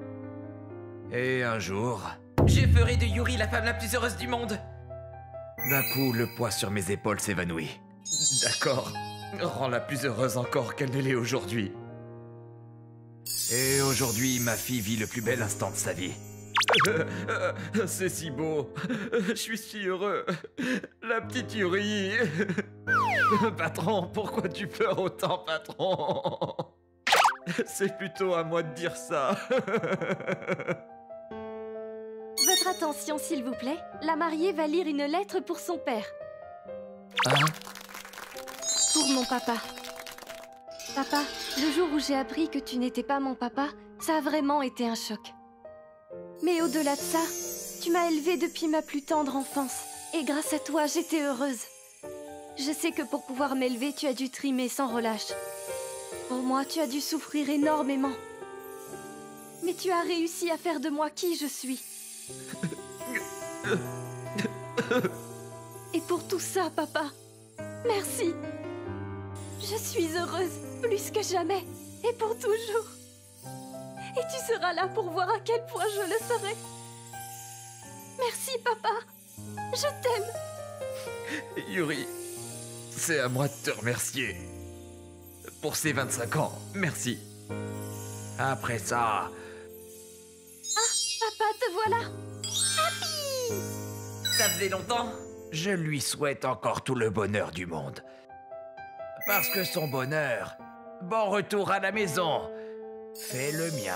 Et un jour... Je ferai de Yuri la femme la plus heureuse du monde. D'un coup, le poids sur mes épaules s'évanouit. D'accord, rends-la plus heureuse encore qu'elle ne l'est aujourd'hui. Et aujourd'hui, ma fille vit le plus bel instant de sa vie. C'est si beau. Je suis si heureux. La petite Yuri. Patron, pourquoi tu pleures autant, patron? C'est plutôt à moi de dire ça. Votre attention, s'il vous plaît. La mariée va lire une lettre pour son père. Hein? Pour mon papa. Papa, le jour où j'ai appris que tu n'étais pas mon papa, ça a vraiment été un choc. Mais au-delà de ça, tu m'as élevée depuis ma plus tendre enfance. Et grâce à toi, j'étais heureuse. Je sais que pour pouvoir m'élever, tu as dû trimer sans relâche. Pour moi, tu as dû souffrir énormément. Mais tu as réussi à faire de moi qui je suis. Et pour tout ça, papa, merci. Je suis heureuse, plus que jamais, et pour toujours. Et tu seras là pour voir à quel point je le serai. Merci, papa. Je t'aime. Yuri, c'est à moi de te remercier. Pour ces 25 ans, merci. Après ça... Ah, papa, te voilà. Ça faisait longtemps. Je lui souhaite encore tout le bonheur du monde. Parce que son bonheur, bon retour à la maison, fait le mien.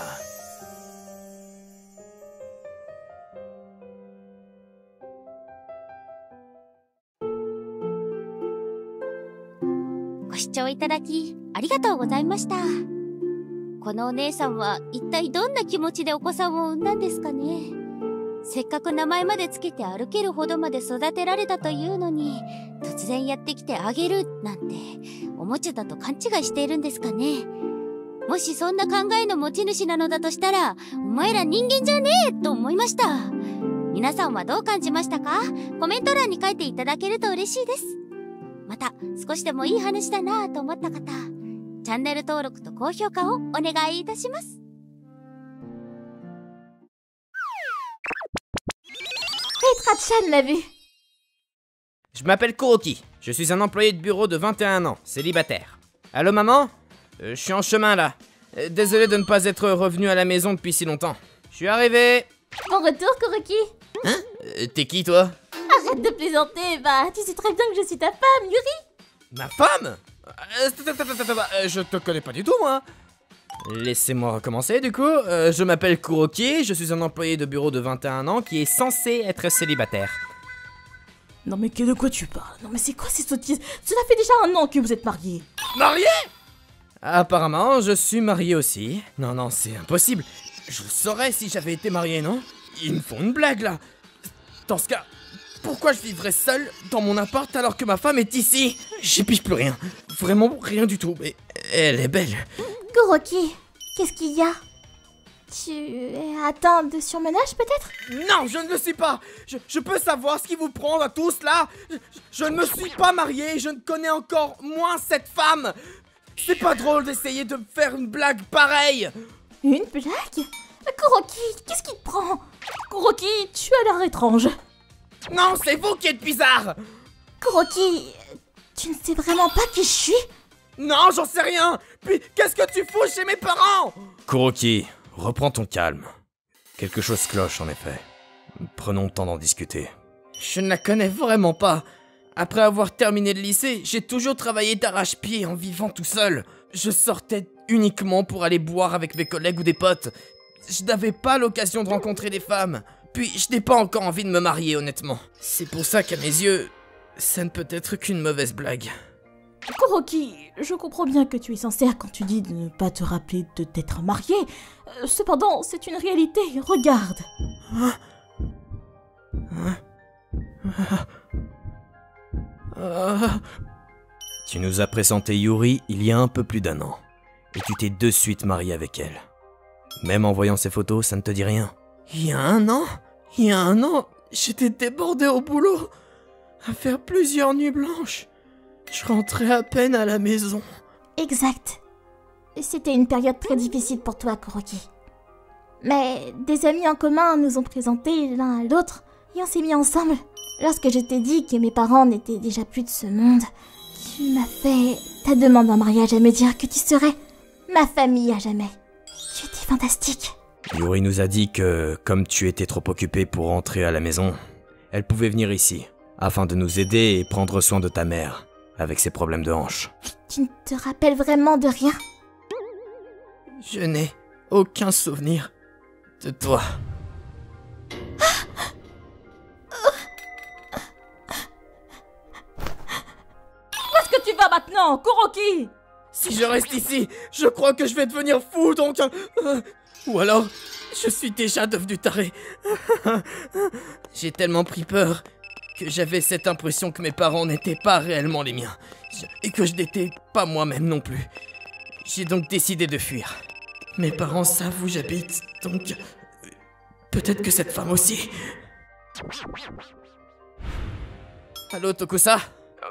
ご視聴いただきありがとうございました。このお姉さんは一体どんな気持ちでお子さんを産んだんですかね。せっかく名前までつけて歩けるほどまで育てられたというのに、突然やってきてあげるなんておもちゃだと勘違いしているんですかね。もしそんな考えの持ち主なのだとしたら、お前ら人間じゃねえと思いました。皆さんはどう感じましたか？コメント欄に書いていただけると嬉しいです。また少しでもいい話だなぁと思った方、チャンネル登録と高評価をお願いいたします。Ratchan l'a vu. Je m'appelle Kuroki, je suis un employé de bureau de 21 ans, célibataire. Allô maman? Je suis en chemin là. Désolé de ne pas être revenu à la maison depuis si longtemps. Je suis arrivé. Bon retour, Kuroki. Hein? T'es qui toi? Arrête de plaisanter, bah tu sais très bien que je suis ta femme, Yuri. Ma femme? Je te connais pas du tout moi. Laissez-moi recommencer du coup. Je m'appelle Kuroki, je suis un employé de bureau de 21 ans qui est censé être célibataire. Non mais de quoi tu parles? Non mais c'est quoi ces sottises? Cela fait déjà un an que vous êtes mariés. Marié? Apparemment, je suis marié aussi. Non, c'est impossible. Je le saurais si j'avais été marié, non? Ils me font une blague là. Dans ce cas, pourquoi je vivrais seul dans mon appart alors que ma femme est ici? J'y pige plus rien. Vraiment rien du tout. Mais elle est belle. Kuroki, qu'est-ce qu'il y a? Tu es atteint de surmenage peut-être? Non, je ne le suis pas. Je peux savoir ce qui vous prend à tous là. Je ne me suis pas marié, je ne connais encore moins cette femme. C'est pas drôle d'essayer de me faire une blague pareille. Une blague? Kuroki, qu'est-ce qui te prend? Kuroki, tu as l'air étrange. Non, c'est vous qui êtes bizarre. Kuroki, tu ne sais vraiment pas qui je suis? Non, j'en sais rien. Puis, qu'est-ce que tu fous chez mes parents? Kuroki, reprends ton calme. Quelque chose cloche en effet. Prenons le temps d'en discuter. Je ne la connais vraiment pas. Après avoir terminé le lycée, j'ai toujours travaillé d'arrache-pied en vivant tout seul. Je sortais uniquement pour aller boire avec mes collègues ou des potes. Je n'avais pas l'occasion de rencontrer des femmes. Puis je n'ai pas encore envie de me marier honnêtement. C'est pour ça qu'à mes yeux, ça ne peut être qu'une mauvaise blague. Kuroki, je comprends bien que tu es sincère quand tu dis de ne pas te rappeler de t'être marié. Cependant, c'est une réalité, regarde. Tu nous as présenté Yuri il y a un peu plus d'1 an. Et tu t'es de suite marié avec elle. Même en voyant ces photos, ça ne te dit rien? Il y a 1 an? Il y a 1 an, j'étais débordé au boulot. À faire plusieurs nuits blanches. Je rentrais à peine à la maison. Exact. C'était une période très difficile pour toi, Kuroki. Mais des amis en commun nous ont présentés l'un à l'autre et on s'est mis ensemble. Lorsque je t'ai dit que mes parents n'étaient déjà plus de ce monde, tu m'as fait ta demande en mariage à me dire que tu serais ma famille à jamais. Tu étais fantastique. Yuri nous a dit que, comme tu étais trop occupé pour rentrer à la maison, elle pouvait venir ici, afin de nous aider et prendre soin de ta mère, avec ses problèmes de hanche. Tu ne te rappelles vraiment de rien? Je n'ai aucun souvenir de toi. Où est-ce que tu vas maintenant, Kuroki? Si je reste ici, je crois que je vais devenir fou, donc... ou alors, je suis déjà devenu taré. J'ai tellement pris peur que j'avais cette impression que mes parents n'étaient pas réellement les miens. Et que je n'étais pas moi-même non plus. J'ai donc décidé de fuir. Mes parents savent où j'habite, donc... peut-être que cette femme aussi. Allô, Tokusa?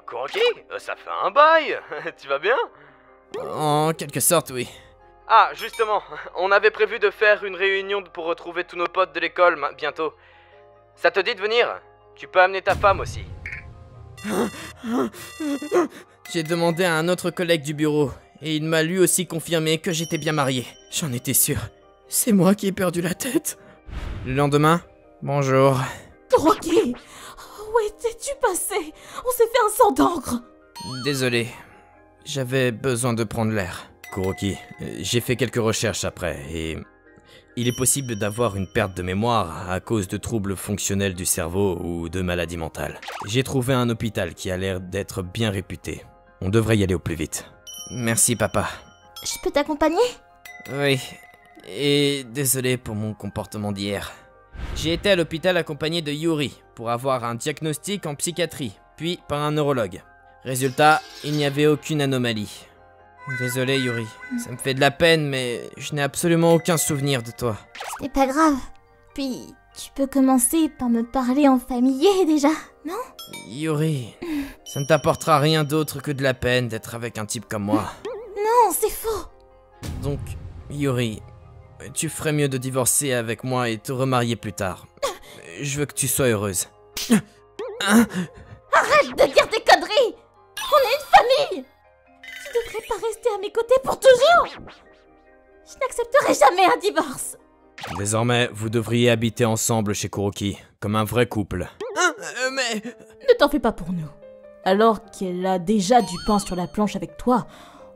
Kuroki, ça fait un bail. Tu vas bien? En quelque sorte, oui. Ah, justement, on avait prévu de faire une réunion pour retrouver tous nos potes de l'école bientôt. Ça te dit de venir? Tu peux amener ta femme aussi. J'ai demandé à un autre collègue du bureau, et il m'a lui aussi confirmé que j'étais bien marié. J'en étais sûr. C'est moi qui ai perdu la tête. Le lendemain, bonjour. Kuroki, où étais-tu passé? On s'est fait un sang d'encre. Désolé, j'avais besoin de prendre l'air. Kuroki, j'ai fait quelques recherches après, et il est possible d'avoir une perte de mémoire à cause de troubles fonctionnels du cerveau ou de maladies mentales. J'ai trouvé un hôpital qui a l'air d'être bien réputé. On devrait y aller au plus vite. Merci, papa. Je peux t'accompagner? Oui, et désolé pour mon comportement d'hier. J'ai été à l'hôpital accompagné de Yuri pour avoir un diagnostic en psychiatrie, puis par un neurologue. Résultat, il n'y avait aucune anomalie. Désolé Yuri, ça me fait de la peine, mais je n'ai absolument aucun souvenir de toi. C'est pas grave. Puis, tu peux commencer par me parler en familier déjà, non? Yuri, ça ne t'apportera rien d'autre que de la peine d'être avec un type comme moi. Non, c'est faux. Donc, Yuri, tu ferais mieux de divorcer avec moi et te remarier plus tard. Je veux que tu sois heureuse. Arrête de dire des conneries! On est une famille! Tu devrais pas rester à mes côtés pour toujours! Je n'accepterai jamais un divorce! Désormais, vous devriez habiter ensemble chez Kuroki, comme un vrai couple. Mais... Ne t'en fais pas pour nous. Alors qu'elle a déjà du pain sur la planche avec toi,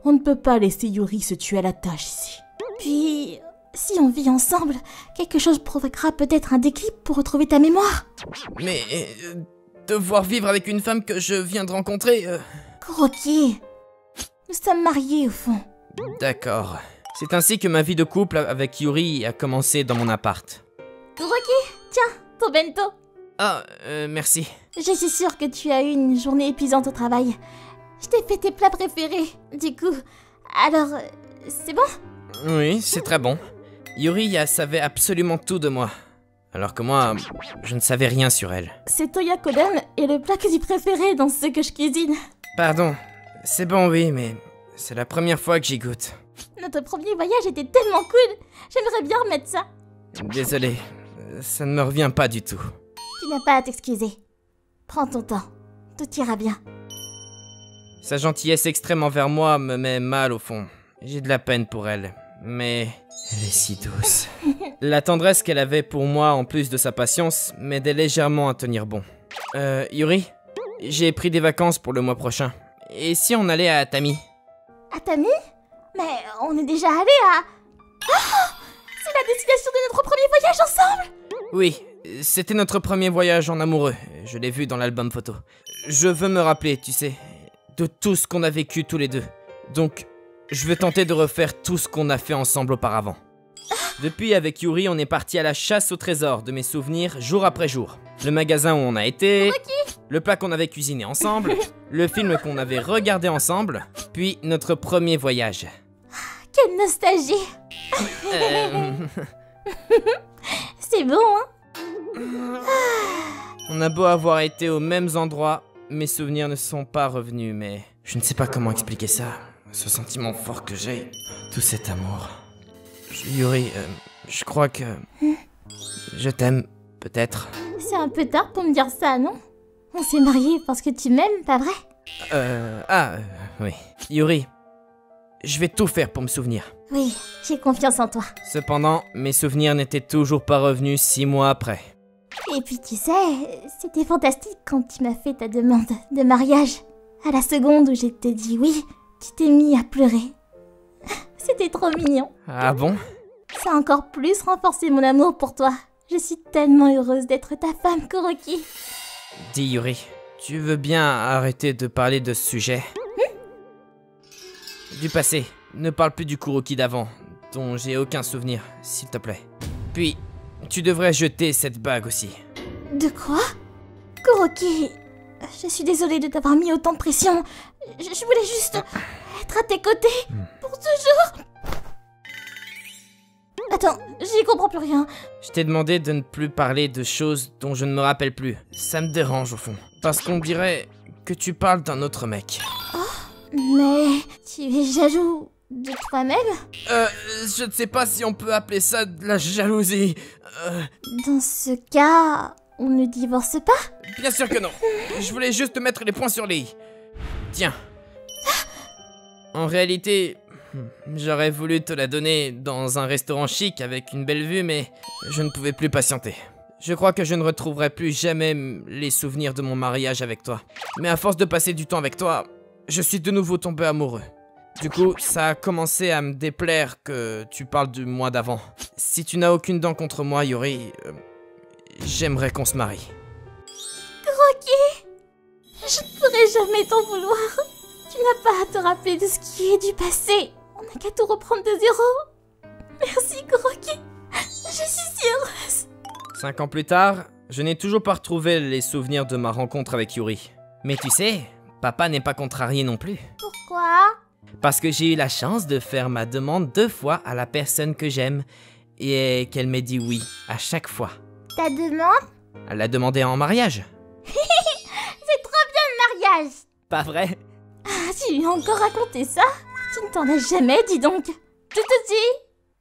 on ne peut pas laisser Yuri se tuer à la tâche ici. Puis, si on vit ensemble, quelque chose provoquera peut-être un déclic pour retrouver ta mémoire. Mais... devoir vivre avec une femme que je viens de rencontrer... Kuroki, nous sommes mariés au fond. D'accord. C'est ainsi que ma vie de couple avec Yuri a commencé dans mon appart. Kuroki, tiens, ton bento. Ah, merci. Je suis sûre que tu as eu une journée épuisante au travail. Je t'ai fait tes plats préférés, du coup. Alors, c'est bon? Oui, c'est très bon. Yuri savait absolument tout de moi. Alors que moi, je ne savais rien sur elle. C'est Toyakodon et le plat que tu préférais dans ceux que je cuisine. Pardon, c'est bon oui, mais c'est la première fois que j'y goûte. Notre premier voyage était tellement cool. J'aimerais bien remettre ça. Désolé, ça ne me revient pas du tout. Tu n'as pas à t'excuser. Prends ton temps. Tout ira bien. Sa gentillesse extrême envers moi me met mal au fond. J'ai de la peine pour elle, mais elle est si douce. La tendresse qu'elle avait pour moi, en plus de sa patience, m'aidait légèrement à tenir bon. Yuri, j'ai pris des vacances pour le mois prochain. Et si on allait à Atami? Atami? Mais on est déjà allé à... Oh, c'est la destination de notre premier voyage ensemble! Oui, c'était notre premier voyage en amoureux. Je l'ai vu dans l'album photo. Je veux me rappeler, tu sais, de tout ce qu'on a vécu tous les deux. Donc, je vais tenter de refaire tout ce qu'on a fait ensemble auparavant. Depuis, avec Yuri, on est parti à la chasse au trésor de mes souvenirs jour après jour. Le magasin où on a été, le plat qu'on avait cuisiné ensemble, le film qu'on avait regardé ensemble, puis notre premier voyage. Quelle nostalgie! C'est bon, hein? On a beau avoir été aux mêmes endroits, mes souvenirs ne sont pas revenus, mais je ne sais pas comment expliquer ça. Ce sentiment fort que j'ai, tout cet amour. Yuri, je crois que... Je t'aime, peut-être. C'est un peu tard pour me dire ça, non? On s'est mariés parce que tu m'aimes, pas vrai? Oui. Yuri, je vais tout faire pour me souvenir. Oui, j'ai confiance en toi. Cependant, mes souvenirs n'étaient toujours pas revenus 6 mois après. Et puis tu sais, c'était fantastique quand tu m'as fait ta demande de mariage. À la seconde où je t'ai dit oui, tu t'es mis à pleurer. C'était trop mignon. Ah bon? Ça a encore plus renforcé mon amour pour toi. Je suis tellement heureuse d'être ta femme, Kuroki. Dis Yuri, tu veux bien arrêter de parler de ce sujet? Du passé. Ne parle plus du Kuroki d'avant, dont j'ai aucun souvenir, s'il te plaît. Puis, tu devrais jeter cette bague aussi. De quoi? Kuroki, je suis désolée de t'avoir mis autant de pression. Je voulais juste être à tes côtés, pour toujours. Attends, j'y comprends plus rien. Je t'ai demandé de ne plus parler de choses dont je ne me rappelle plus. Ça me dérange au fond. Parce qu'on dirait que tu parles d'un autre mec. Oh, mais tu es jaloux de toi-même? Je ne sais pas si on peut appeler ça de la jalousie. Dans ce cas, on ne divorce pas? Bien sûr que non. Je voulais juste te mettre les points sur les i. Tiens. En réalité, j'aurais voulu te la donner dans un restaurant chic avec une belle vue, mais je ne pouvais plus patienter. Je crois que je ne retrouverai plus jamais les souvenirs de mon mariage avec toi. Mais à force de passer du temps avec toi, je suis de nouveau tombé amoureux. Du coup, ça a commencé à me déplaire que tu parles du mois d'avant. Si tu n'as aucune dent contre moi, Yuri, j'aimerais qu'on se marie. Kuroki, je ne pourrai jamais t'en vouloir. Tu n'as pas à te rappeler de ce qui est du passé. On n'a qu'à tout reprendre de zéro. Merci, Kuroki. Je suis si heureuse. 5 ans plus tard, je n'ai toujours pas retrouvé les souvenirs de ma rencontre avec Yuri. Mais tu sais, papa n'est pas contrarié non plus. Pourquoi? Parce que j'ai eu la chance de faire ma demande 2 fois à la personne que j'aime et qu'elle m'ait dit oui à chaque fois. Ta demande? Elle l'a demandé en mariage. C'est trop bien le mariage. Pas vrai? Ah, tu lui as encore raconté ça? Tu ne t'en as jamais, dis donc. Tutuji,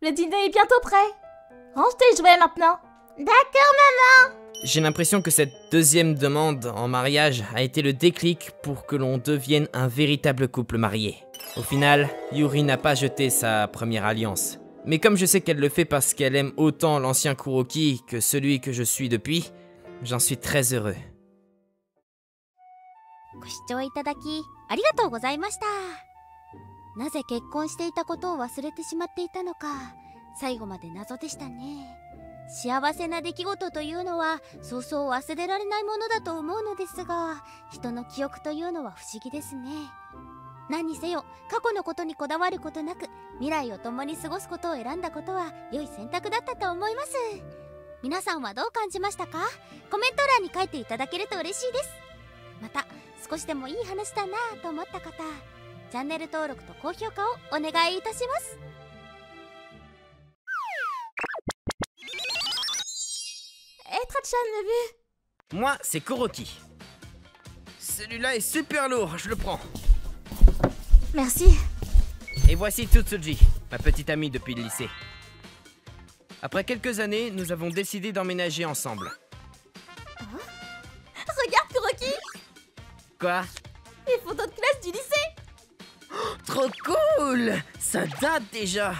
le dîner est bientôt prêt. Range tes jouets maintenant. D'accord, maman. J'ai l'impression que cette deuxième demande en mariage a été le déclic pour que l'on devienne un véritable couple marié. Au final, Yuri n'a pas jeté sa première alliance. Mais comme je sais qu'elle le fait parce qu'elle aime autant l'ancien Kuroki que celui que je suis depuis, j'en suis très heureux. ご視聴いただきありがとうございました。なぜ結婚していたことを忘れてしまっていたのか、最後まで謎でしたね。幸せな出来事というのはそうそう忘れられないものだと思うのですが、人の記憶というのは不思議ですね。何にせよ過去のことにこだわることなく未来を共に過ごすことを選んだことは良い選択だったと思います。皆さんはどう感じましたか？コメント欄に書いていただけると嬉しいです。また少しでもいい話だなぁと思った方、チャンネル登録と高評価をお願いいたします。Kratchan, l'a vu? Moi, c'est Kuroki. Celui-là est super lourd, je le prends. Merci. Et voici Tsutsuji, ma petite amie depuis le lycée. Après quelques années, nous avons décidé d'emménager ensemble. Regarde, Kuroki! Quoi? Les photos de classe du lycée! Oh, trop cool! Ça date déjà!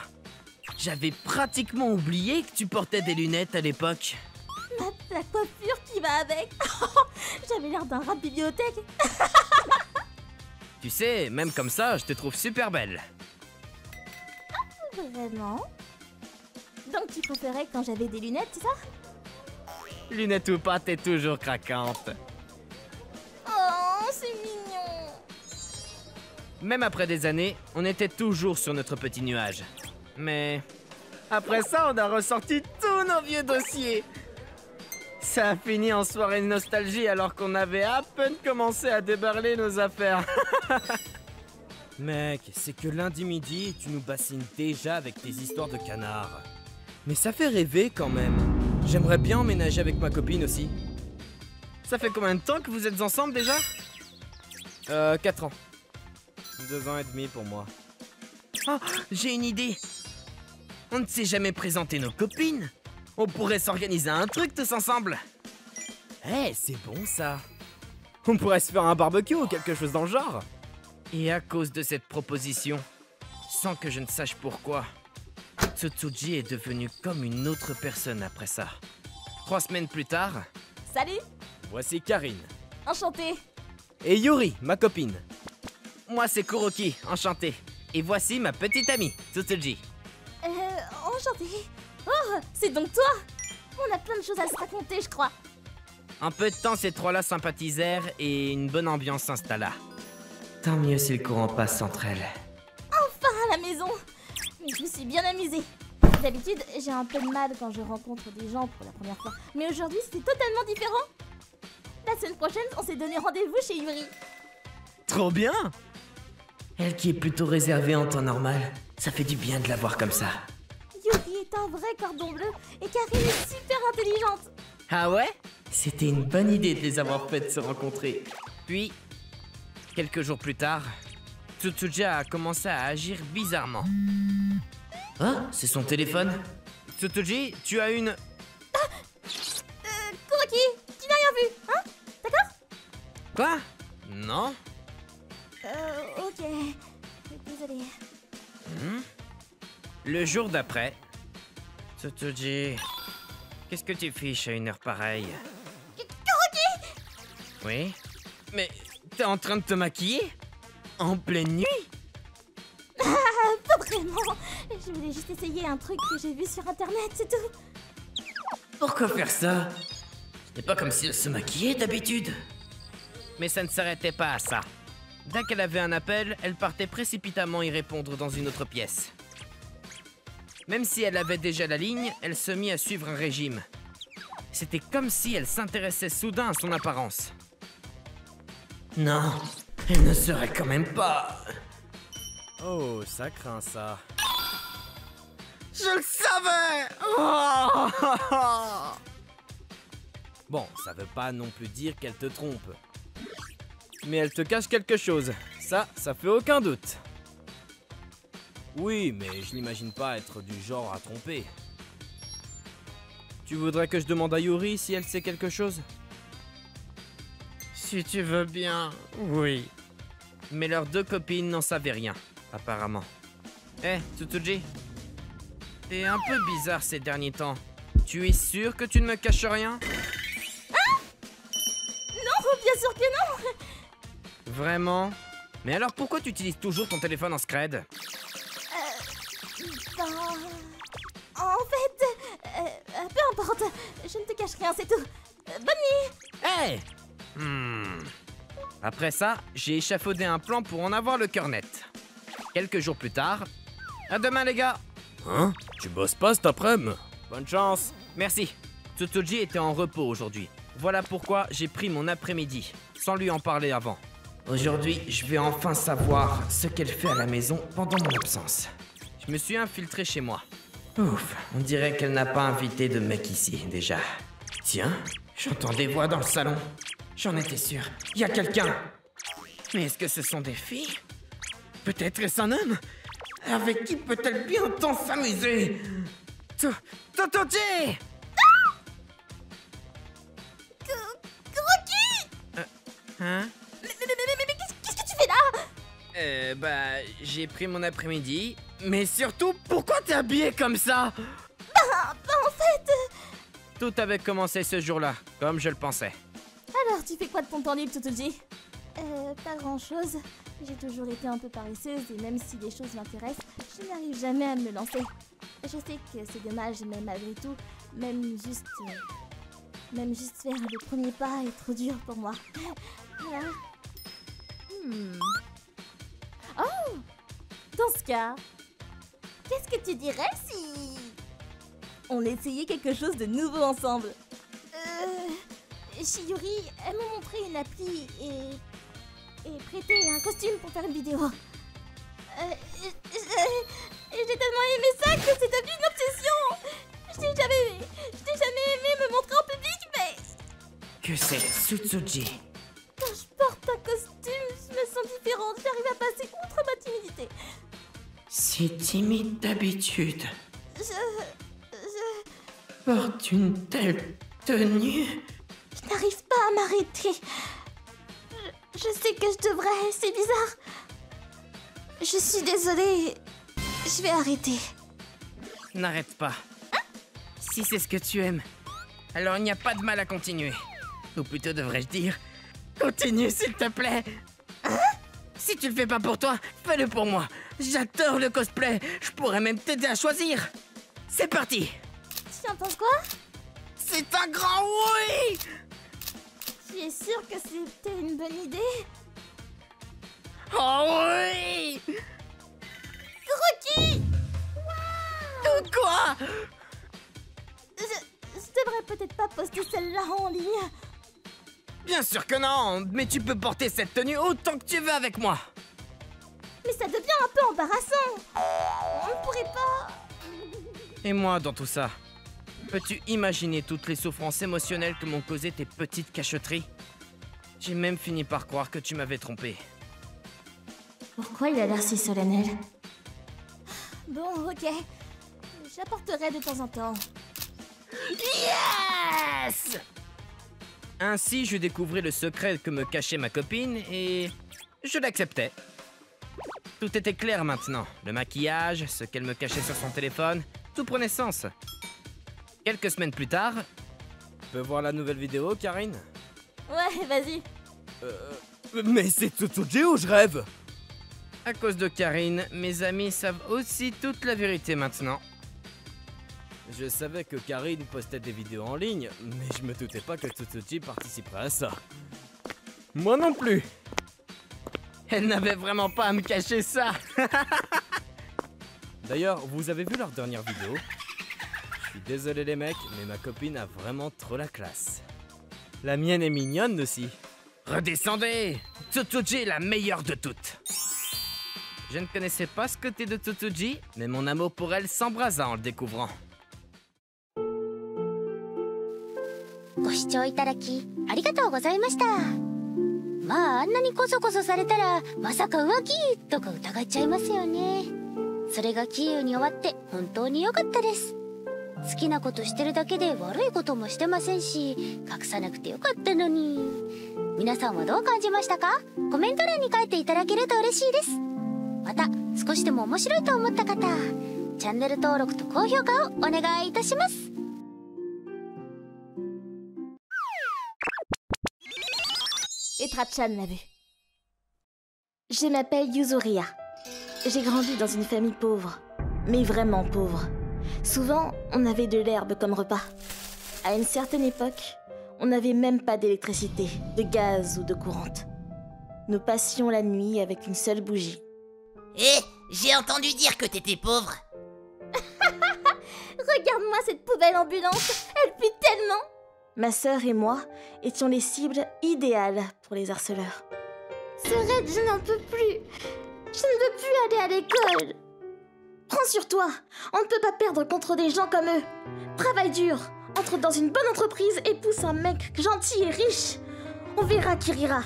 J'avais pratiquement oublié que tu portais des lunettes à l'époque. La coiffure qui va avec! J'avais l'air d'un rat de bibliothèque! Tu sais, même comme ça, je te trouve super belle. Vraiment? Donc tu préférais quand j'avais des lunettes, c'est ça? Lunettes ou pas, t'es toujours craquante. Oh, c'est mignon! Même après des années, on était toujours sur notre petit nuage. Mais après ça, on a ressorti tous nos vieux dossiers. Ça a fini en soirée de nostalgie alors qu'on avait à peine commencé à débarler nos affaires. Mec, c'est que lundi midi et tu nous bassines déjà avec tes histoires de canards. Mais ça fait rêver quand même. J'aimerais bien emménager avec ma copine aussi. Ça fait combien de temps que vous êtes ensemble déjà? 4 ans. 2 ans et demi pour moi. Oh, j'ai une idée. On ne s'est jamais présenté nos copines. On pourrait s'organiser un truc tous ensemble. Eh, c'est bon ça. On pourrait se faire un barbecue ou quelque chose dans le genre. Et à cause de cette proposition, sans que je ne sache pourquoi, Tsutsuji est devenu comme une autre personne après ça. 3 semaines plus tard... Salut! Voici Karine. Enchantée! Et Yuri, ma copine. Moi c'est Kuroki, enchanté. Et voici ma petite amie, Tsutsuji. Enchantée! Oh, c'est donc toi! On a plein de choses à se raconter, je crois. En peu de temps, ces trois-là sympathisèrent et une bonne ambiance s'installa. Tant mieux si le courant passe entre elles. Enfin à la maison! Mais je me suis bien amusée. D'habitude, j'ai un peu de mal quand je rencontre des gens pour la première fois. Mais aujourd'hui, c'était totalement différent. La semaine prochaine, on s'est donné rendez-vous chez Yuri. Trop bien! Elle qui est plutôt réservée en temps normal, ça fait du bien de la voir comme ça. Yuri est un vrai cordon bleu et Karine est super intelligente. Ah ouais? C'était une bonne idée de les avoir faites se rencontrer. Puis, quelques jours plus tard, Tsutsuji a commencé à agir bizarrement. Ah, c'est son téléphone. Tsutsuji, tu as une... Kuroki, tu n'as rien vu, hein? D'accord? Quoi? Non? Ok. Désolée. Le jour d'après... Tsutsuji... Qu'est-ce que tu fiches à une heure pareille? Kuroki! Oui? Mais t'es en train de te maquiller? En pleine nuit? Pas vraiment. Je voulais juste essayer un truc que j'ai vu sur internet, c'est tout. Pourquoi faire ça? Ce n'est pas comme si elle se maquillait d'habitude. Mais ça ne s'arrêtait pas à ça. Dès qu'elle avait un appel, elle partait précipitamment y répondre dans une autre pièce. Même si elle avait déjà la ligne, elle se mit à suivre un régime. C'était comme si elle s'intéressait soudain à son apparence. Non, elle ne serait quand même pas... Oh, ça craint ça. Je le savais! Oh! Bon, ça veut pas non plus dire qu'elle te trompe. Mais elle te cache quelque chose. Ça fait aucun doute. Oui, mais je l'imagine pas être du genre à tromper. Tu voudrais que je demande à Yuri si elle sait quelque chose? Si tu veux bien, oui. Mais leurs deux copines n'en savaient rien, apparemment. Hé, Tsutsuji, t'es un peu bizarre ces derniers temps. Tu es sûr que tu ne me caches rien? Ah! Non, bien sûr que non! Vraiment? Mais alors pourquoi tu utilises toujours ton téléphone en scred? En fait, peu importe, je ne te cache rien, c'est tout. Bonne nuit! Hey! Après ça, j'ai échafaudé un plan pour en avoir le cœur net. Quelques jours plus tard... À demain les gars! Hein? Tu bosses pas cet après-midi? Bonne chance! Merci. Tsutsuji était en repos aujourd'hui. Voilà pourquoi j'ai pris mon après-midi, sans lui en parler avant. Aujourd'hui, je vais enfin savoir ce qu'elle fait à la maison pendant mon absence. Je me suis infiltré chez moi. Ouf, on dirait qu'elle n'a pas invité de mec ici, déjà. Tiens, j'entends des voix dans le salon. J'en étais sûr. Il y a quelqu'un. Mais est-ce que ce sont des filles? Peut-être est-ce un homme? Avec qui peut-elle bien tant s'amuser? Totoji! Rocky! Hein? Mais qu'est-ce que tu fais là? Bah, j'ai pris mon après-midi. Mais surtout, pourquoi t'es habillé comme ça? Bah, en fait... Tout avait commencé ce jour-là, comme je le pensais. Alors, tu fais quoi de ton temps libre, Totoji? Pas grand-chose. J'ai toujours été un peu paresseuse et même si les choses m'intéressent, je n'arrive jamais à me lancer. Je sais que c'est dommage, mais malgré tout, même juste faire le premier pas est trop dur pour moi. Voilà. Oh! Dans ce cas, qu'est-ce que tu dirais si on essayait quelque chose de nouveau ensemble? Chiyuri, elle m'a montré une appli et prêté un costume pour faire une vidéo. J'ai tellement aimé ça que c'est devenu une obsession. Je t'ai jamais aimé me montrer en public, mais... Que c'est Tsutsuji? Quand je porte un costume, je me sens différente. J'arrive à passer outre ma timidité. Si timide d'habitude. Je Porte une telle tenue. Je n'arrive pas à m'arrêter. Je sais que je devrais, c'est bizarre. Je suis désolée. Je vais arrêter. N'arrête pas. Si c'est ce que tu aimes, alors il n'y a pas de mal à continuer. Ou plutôt devrais-je dire, continue s'il te plaît. Si tu le fais pas pour toi, fais-le pour moi. J'adore le cosplay. Je pourrais même t'aider à choisir. C'est parti. Tu en penses quoi? C'est un grand oui. Tu es sûr que c'était une bonne idée? Oh oui! Rocky! Quoi? Je devrais peut-être pas poster celle-là en ligne. Bien sûr que non, mais tu peux porter cette tenue autant que tu veux avec moi. Mais ça devient un peu embarrassant. On ne pourrait pas... Et moi dans tout ça? Peux-tu imaginer toutes les souffrances émotionnelles que m'ont causées tes petites cachotteries? J'ai même fini par croire que tu m'avais trompé. Pourquoi il a l'air si solennel? Bon, ok. J'apporterai de temps en temps. Yes! Ainsi, je découvrais le secret que me cachait ma copine et je l'acceptais. Tout était clair maintenant. Le maquillage, ce qu'elle me cachait sur son téléphone, tout prenait sens. Quelques semaines plus tard... Tu peux voir la nouvelle vidéo, Karine? Ouais, vas-y. Mais c'est Tsutsuji ou je rêve? À cause de Karine, mes amis savent aussi toute la vérité maintenant. Je savais que Karine postait des vidéos en ligne, mais je me doutais pas que Tsutsuji participerait à ça. Moi non plus. Elle n'avait vraiment pas à me cacher ça. D'ailleurs, vous avez vu leur dernière vidéo? Je suis désolé les mecs, mais ma copine a vraiment trop la classe. La mienne est mignonne aussi. Redescendez! Tsutsuji est la meilleure de toutes. Je ne connaissais pas ce côté de Tsutsuji, mais mon amour pour elle s'embrasa en le découvrant. ご視聴いただきありがとうございました。まああんなにコソコソされたらまさか浮気とか疑っちゃいますよね。それがキーウに終わって本当に良かったです。好きなことしてるだけで悪いこともしてませんし、隠さなくてよかったのに。皆さんはどう感じましたか？コメント欄に書いていただけると嬉しいです。また少しでも面白いと思った方、チャンネル登録と高評価をお願いいたします。 Et Trachan l'a vu. Je m'appelle Yuzuria. J'ai grandi dans une famille pauvre, mais vraiment pauvre. Souvent, on avait de l'herbe comme repas. À une certaine époque, on n'avait même pas d'électricité, de gaz ou de courante. Nous passions la nuit avec une seule bougie. Hé, j'ai entendu dire que t'étais pauvre. Regarde-moi cette poubelle ambulante, elle pue tellement. Ma sœur et moi étions les cibles idéales pour les harceleurs. Ce raid, je n'en peux plus. Je ne veux plus aller à l'école. Prends sur toi. On ne peut pas perdre contre des gens comme eux. Travaille dur, entre dans une bonne entreprise et pousse un mec gentil et riche. On verra qui rira.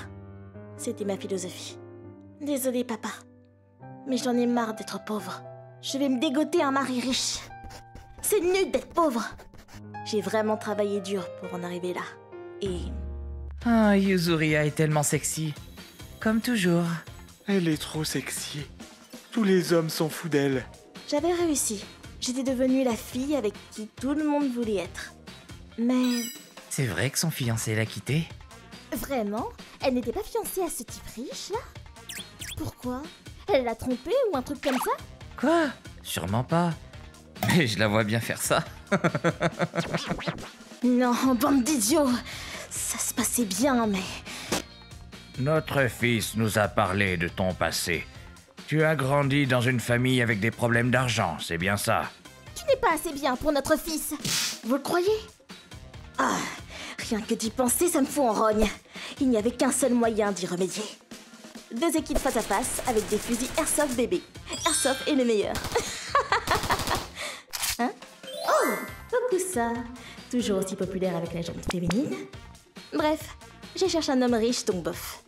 C'était ma philosophie. Désolée, papa. Mais j'en ai marre d'être pauvre. Je vais me dégoter un mari riche. C'est nul d'être pauvre. J'ai vraiment travaillé dur pour en arriver là. Et... Ah, Yuzuria est tellement sexy. Comme toujours. Elle est trop sexy. Tous les hommes s'en foutent d'elle. J'avais réussi. J'étais devenue la fille avec qui tout le monde voulait être. Mais... C'est vrai que son fiancé l'a quittée? Vraiment? Elle n'était pas fiancée à ce type riche, là? Pourquoi? Elle l'a trompé ou un truc comme ça? Quoi? Sûrement pas. Mais je la vois bien faire ça. Non, bande d'idiots. Ça se passait bien, mais... Notre fils nous a parlé de ton passé. Tu as grandi dans une famille avec des problèmes d'argent, c'est bien ça? Tu n'es pas assez bien pour notre fils. Vous le croyez? Ah, rien que d'y penser, ça me fout en rogne. Il n'y avait qu'un seul moyen d'y remédier. 2 équipes face à face avec des fusils Airsoft bébé. Airsoft est le meilleur. Hein? Oh, Tokusa. Toujours aussi populaire avec la gente féminine. Bref, j'ai cherché un homme riche, donc bof.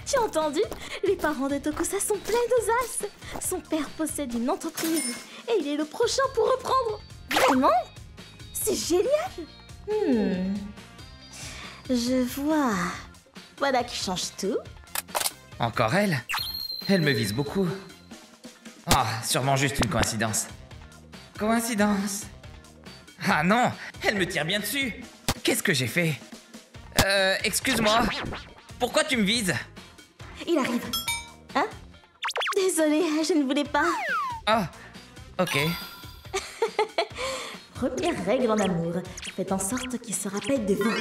Tu as entendu? Les parents de Tokusa sont pleins d'audace. Son père possède une entreprise et il est le prochain pour reprendre. Vraiment? C'est génial. Je vois. Voilà qui change tout. Encore elle? Elle me vise beaucoup. Ah, sûrement juste une coïncidence. Coïncidence? Ah non, elle me tire bien dessus. Qu'est-ce que j'ai fait? Excuse-moi. Pourquoi tu me vises? Il arrive. Hein? Désolée, je ne voulais pas. Ah, ok. Première règle en amour, faites en sorte qu'il se rappelle de vous.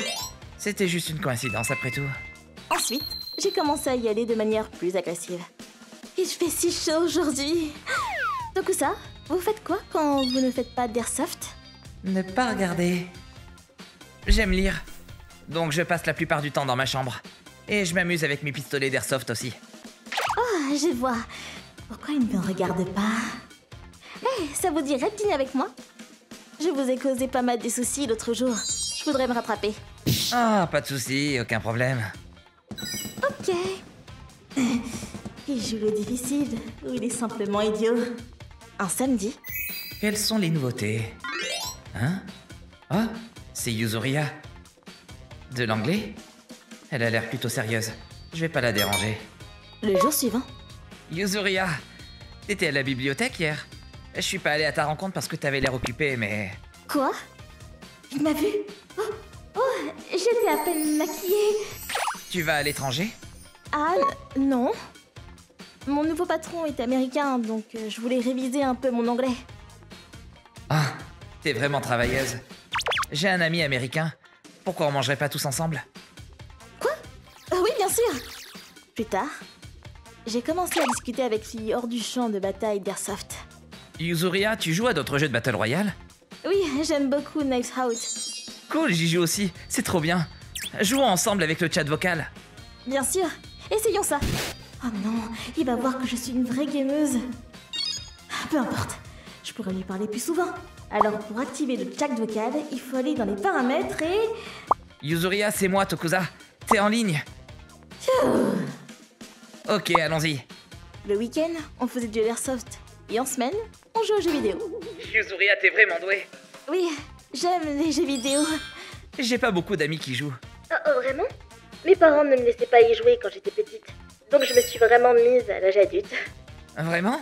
C'était juste une coïncidence après tout. Ensuite, j'ai commencé à y aller de manière plus agressive. Il fait si chaud aujourd'hui. Tokusa, vous faites quoi quand vous ne faites pas d'airsoft? Ne pas regarder. J'aime lire. Donc je passe la plupart du temps dans ma chambre. Et je m'amuse avec mes pistolets d'airsoft aussi. Oh, je vois. Pourquoi il ne me regarde pas? Eh, ça vous dirait de dîner avec moi? Je vous ai causé pas mal de soucis l'autre jour. Je voudrais me rattraper. Ah, pas de soucis, aucun problème. Ok. Il joue le difficile, ou il est simplement idiot. Un samedi. Quelles sont les nouveautés? Hein? Oh, c'est Yuzuria. De l'anglais? Elle a l'air plutôt sérieuse. Je vais pas la déranger. Le jour suivant. Yuzuria, t'étais à la bibliothèque hier? Je suis pas allé à ta rencontre parce que t'avais l'air occupée, mais... Quoi? Il m'a vu? Oh, j'étais à peine maquillée. Tu vas à l'étranger? Ah, non. Mon nouveau patron est américain, donc je voulais réviser un peu mon anglais. Ah, t'es vraiment travailleuse. J'ai un ami américain. Pourquoi on mangerait pas tous ensemble? Quoi? Oui, bien sûr. Plus tard, j'ai commencé à discuter avec filles hors du champ de bataille d'Airsoft. Yuzuria, tu joues à d'autres jeux de Battle Royale? Oui, j'aime beaucoup Knives Out. Cool, j'y joue aussi. C'est trop bien. Jouons ensemble avec le chat vocal. Bien sûr. Essayons ça. Oh non, il va voir que je suis une vraie gameuse. Peu importe. Je pourrais lui parler plus souvent. Alors pour activer le chat vocal, il faut aller dans les paramètres et... Yuzuria, c'est moi, Tokusa. T'es en ligne. Ok, allons-y. Le week-end, on faisait de l'airsoft. Et en semaine, on joue aux jeux vidéo. Yuzuria, t'es vraiment douée. Oui, j'aime les jeux vidéo. J'ai pas beaucoup d'amis qui jouent. Oh, vraiment? Mes parents ne me laissaient pas y jouer quand j'étais petite. Donc je me suis vraiment mise à l'âge adulte. Vraiment?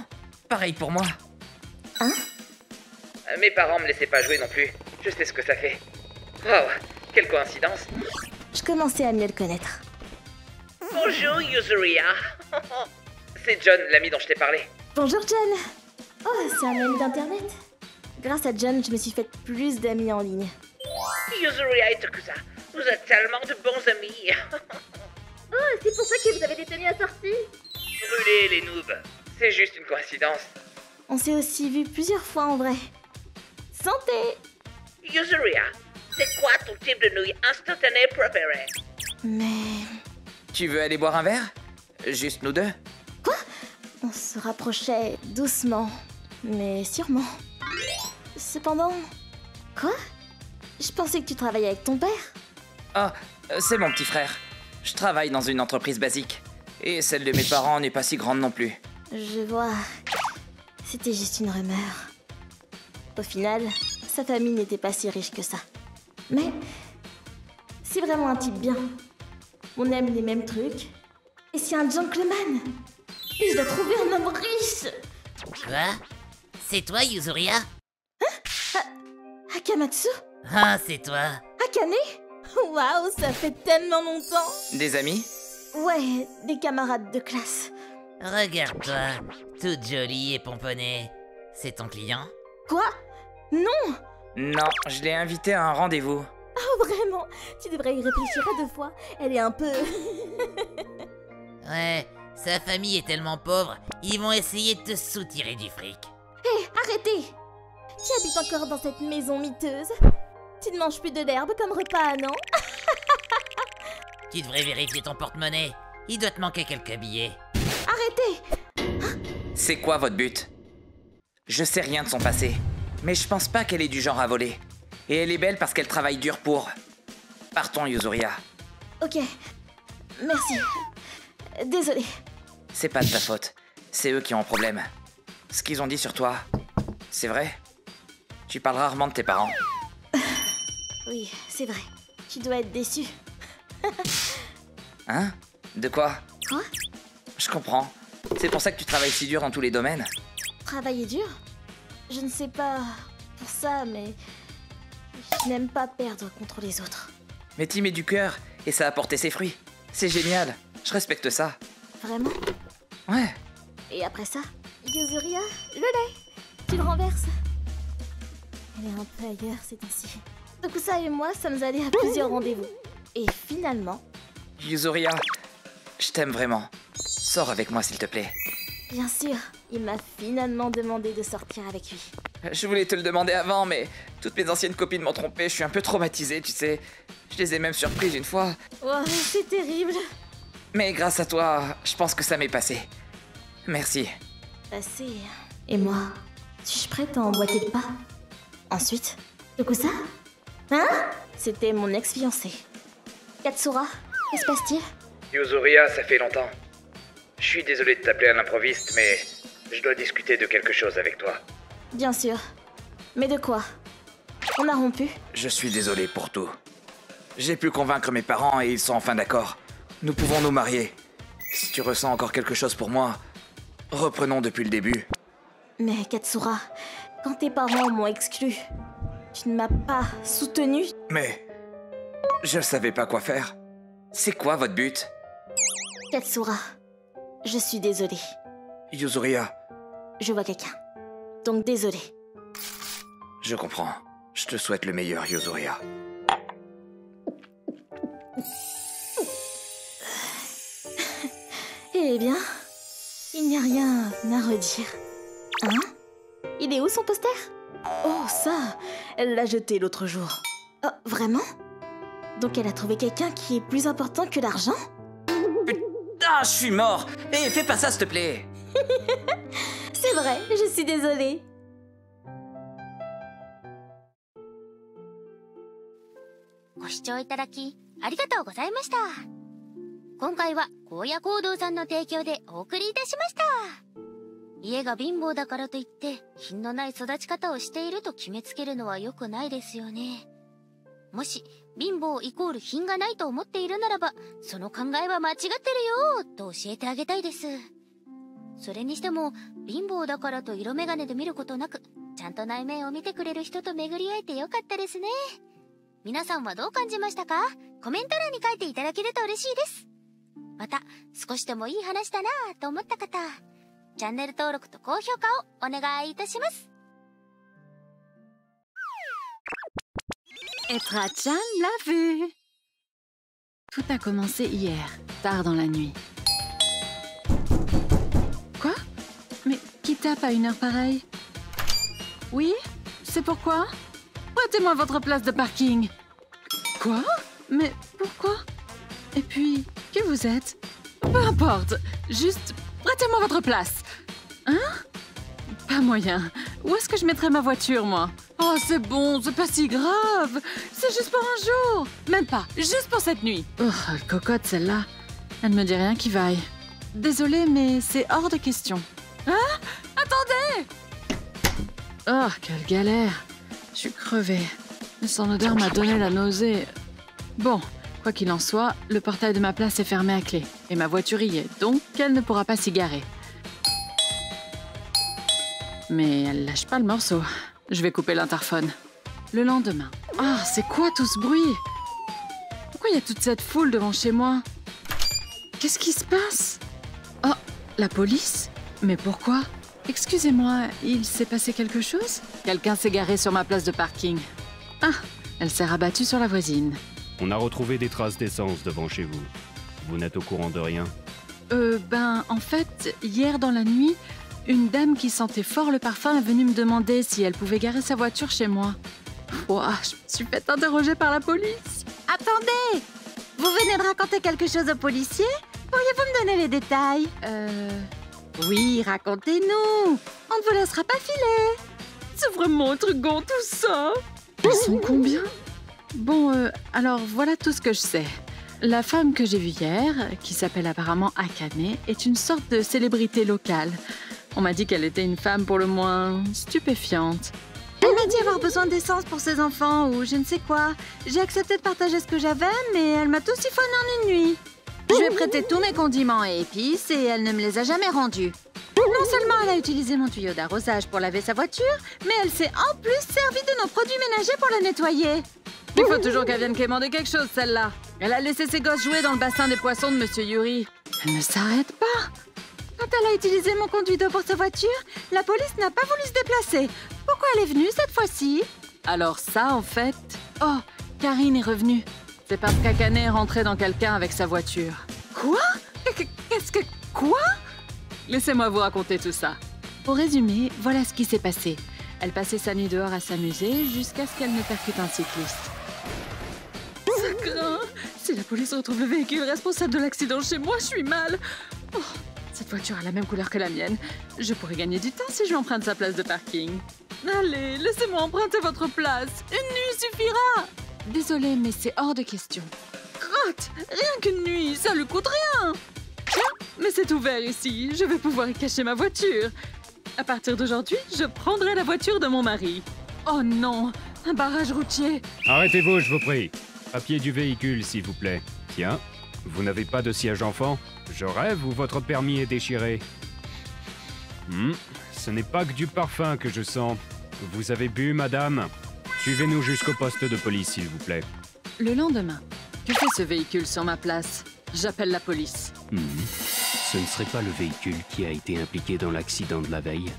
Pareil pour moi. Hein? Mes parents me laissaient pas jouer non plus. Je sais ce que ça fait. Wow, quelle coïncidence. Je commençais à mieux le connaître. Bonjour, Yuzuria. C'est John, l'ami dont je t'ai parlé. Bonjour, John. Oh, c'est un ami d'internet. Grâce à John, je me suis fait plus d'amis en ligne. Yuzuria et Tokusa, vous êtes tellement de bons amis. Oh, c'est pour ça que vous avez des tenues assorties. Brûlez les noobs. C'est juste une coïncidence. On s'est aussi vu plusieurs fois en vrai. Santé! Yuzuria, c'est quoi ton type de nouilles instantanées préféré? Mais... Tu veux aller boire un verre? Juste nous deux? Quoi? On se rapprochait doucement, mais sûrement. Cependant... Quoi? Je pensais que tu travaillais avec ton père. Ah, c'est mon petit frère. Je travaille dans une entreprise basique. Et celle de mes parents n'est pas si grande non plus. Je vois. C'était juste une rumeur. Au final, sa famille n'était pas si riche que ça. Mais... c'est vraiment un type bien. On aime les mêmes trucs. Et c'est un gentleman. Et je dois trouver un homme riche. Quoi? C'est toi, Yuzuria? Hein? Akamatsu? Ah, c'est toi. Akane? Waouh, ça fait tellement longtemps. Des amis? Ouais, des camarades de classe. Regarde-toi, toute jolie et pomponnée. C'est ton client? Quoi? Non! Non, je l'ai invité à un rendez-vous. Oh, vraiment? Tu devrais y réfléchir à 2 fois. Elle est un peu... Ouais, sa famille est tellement pauvre, ils vont essayer de te soutirer du fric. Hé, arrêtez! Tu habites encore dans cette maison miteuse? Tu ne manges plus de l'herbe comme repas, non? Tu devrais vérifier ton porte-monnaie, il doit te manquer quelques billets. Arrêtez! C'est quoi votre but? Je sais rien de son passé, mais je pense pas qu'elle est du genre à voler. Et elle est belle parce qu'elle travaille dur pour... Partons, Yuzuria. Ok, merci. Désolée. C'est pas de ta faute, c'est eux qui ont un problème. Ce qu'ils ont dit sur toi, c'est vrai? Tu parles rarement de tes parents. Oui, c'est vrai. Tu dois être déçu. Hein? De quoi? Quoi? Je comprends. C'est pour ça que tu travailles si dur dans tous les domaines? Travailler dur? Je ne sais pas pour ça, mais... je n'aime pas perdre contre les autres. Mais tu mets du cœur, et ça a porté ses fruits. C'est génial, je respecte ça. Vraiment? Ouais. Et après ça, Yuzuria, le lait, tu le renverses. Elle est un peu ailleurs ces temps-ci. Dokusa et moi sommes allés à plusieurs rendez-vous. Et finalement... Yuzuria, je t'aime vraiment. Sors avec moi s'il te plaît. Bien sûr, il m'a finalement demandé de sortir avec lui. Je voulais te le demander avant, mais toutes mes anciennes copines m'ont trompé, je suis un peu traumatisé, tu sais. Je les ai même surprises une fois. Oh, c'est terrible. Mais grâce à toi, je pense que ça m'est passé. Merci. Passé. Et moi, suis-je prête à emboîter le pas? Ensuite, Dokusa? Hein? C'était mon ex-fiancé. Katsura, que se passe-t-il? Yuzuria, ça fait longtemps. Je suis désolé de t'appeler à l'improviste, mais je dois discuter de quelque chose avec toi. Bien sûr. Mais de quoi? On a rompu? Je suis désolé pour tout. J'ai pu convaincre mes parents et ils sont enfin d'accord. Nous pouvons nous marier. Si tu ressens encore quelque chose pour moi, reprenons depuis le début. Mais Katsura, quand tes parents m'ont exclu, tu ne m'as pas soutenu? Mais... je savais pas quoi faire. C'est quoi votre but? Katsura, je suis désolée. Yuzuria. Je vois quelqu'un. Donc désolée. Je comprends. Je te souhaite le meilleur, Yuzuria. Eh bien, il n'y a rien à redire. Hein? Il est où son poster? Oh, ça, elle l'a jeté l'autre jour. Oh, vraiment? Donc elle a trouvé quelqu'un qui est plus important que l'argent? Ah, je suis mort! Eh, fais pas ça, s'il te plaît! C'est vrai, je suis désolée. Merci. 今回は荒野行動さんの提供でお送りいたしました。家が貧乏だからといって品のない育ち方をしていると決めつけるのは良くないですよね。もし貧乏イコール品がないと思っているならば、その考えは間違ってるよと教えてあげたいです。それにしても貧乏だからと色眼鏡で見ることなく、ちゃんと内面を見てくれる人と巡り会えてよかったですね。皆さんはどう感じましたか？コメント欄に書いていただけると嬉しいです。また少しでもいい話だなぁと思った方、チャンネル登録と高評価をお願いいたします。Etra-chan l'a vu. Tout a commencé hier, tard dans la nuit. Quoi? Mais qui tape à une heure pareille? Oui? C'est pourquoi? Prêtez-moi votre place de parking. Quoi? Mais pourquoi? Et puis, qui vous êtes? Peu importe, juste prêtez-moi votre place. Hein? Pas moyen. Où est-ce que je mettrais ma voiture, moi? Oh, c'est bon, c'est pas si grave. C'est juste pour un jour. Même pas, juste pour cette nuit. Oh, elle cocotte, celle-là. Elle ne me dit rien qui vaille. Désolée, mais c'est hors de question. Hein? Attendez! Oh, quelle galère. Je suis crevée. Son odeur m'a donné la nausée. Bon, quoi qu'il en soit, le portail de ma place est fermé à clé. Et ma voiture y est, donc elle ne pourra pas s'y garer. Mais elle lâche pas le morceau. Je vais couper l'interphone. Le lendemain. Ah, c'est quoi tout ce bruit? Pourquoi il y a toute cette foule devant chez moi? Qu'est-ce qui se passe? Oh, la police? Mais pourquoi? Excusez-moi, il s'est passé quelque chose? Quelqu'un s'est garé sur ma place de parking. Ah, elle s'est rabattue sur la voisine. On a retrouvé des traces d'essence devant chez vous. Vous n'êtes au courant de rien? En fait, hier dans la nuit, une dame qui sentait fort le parfum est venue me demander si elle pouvait garer sa voiture chez moi. Ouah, je me suis fait interroger par la police. Attendez! Vous venez de raconter quelque chose aux policiers? Pourriez-vous me donner les détails? Oui, racontez-nous! On ne vous laissera pas filer! C'est vraiment intriguant tout ça! Ils sont combien? Bon, alors voilà tout ce que je sais. La femme que j'ai vue hier, qui s'appelle apparemment Akane, est une sorte de célébrité locale. On m'a dit qu'elle était une femme pour le moins stupéfiante. Elle m'a dit avoir besoin d'essence pour ses enfants ou je ne sais quoi. J'ai accepté de partager ce que j'avais, mais elle m'a tout siphonné en une nuit. Je lui ai prêté tous mes condiments et épices et elle ne me les a jamais rendus. Non seulement elle a utilisé mon tuyau d'arrosage pour laver sa voiture, mais elle s'est en plus servie de nos produits ménagers pour la nettoyer. Il faut toujours qu'elle vienne quémander quelque chose, celle-là. Elle a laissé ses gosses jouer dans le bassin des poissons de Monsieur Yuri. Elle ne s'arrête pas. Quand elle a utilisé mon conduit d'eau pour sa voiture, la police n'a pas voulu se déplacer. Pourquoi elle est venue cette fois-ci? Alors ça, en fait... Oh, Karine est revenue. C'est parce qu'Akane est rentrée dans quelqu'un avec sa voiture. Quoi? Qu'est-ce que... Quoi? Laissez-moi vous raconter tout ça. Pour résumer, voilà ce qui s'est passé. Elle passait sa nuit dehors à s'amuser jusqu'à ce qu'elle ne percute un cycliste. Ça craint. Si la police retrouve le véhicule responsable de l'accident chez moi, je suis mal. Oh, cette voiture a la même couleur que la mienne. Je pourrais gagner du temps si je lui emprunte sa place de parking. Allez, laissez-moi emprunter votre place. Une nuit suffira. Désolée, mais c'est hors de question. Crotte! Rien qu'une nuit, ça lui coûte rien. Tiens, mais c'est ouvert ici. Je vais pouvoir y cacher ma voiture. À partir d'aujourd'hui, je prendrai la voiture de mon mari. Oh non, un barrage routier. Arrêtez-vous, je vous prie. Papier du véhicule, s'il vous plaît. Tiens, vous n'avez pas de siège enfant? Je rêve ou votre permis est déchiré? Ce n'est pas que du parfum que je sens. Vous avez bu, madame? Suivez-nous jusqu'au poste de police, s'il vous plaît. Le lendemain, que fait ce véhicule sur ma place? J'appelle la police. Ce ne serait pas le véhicule qui a été impliqué dans l'accident de la veille?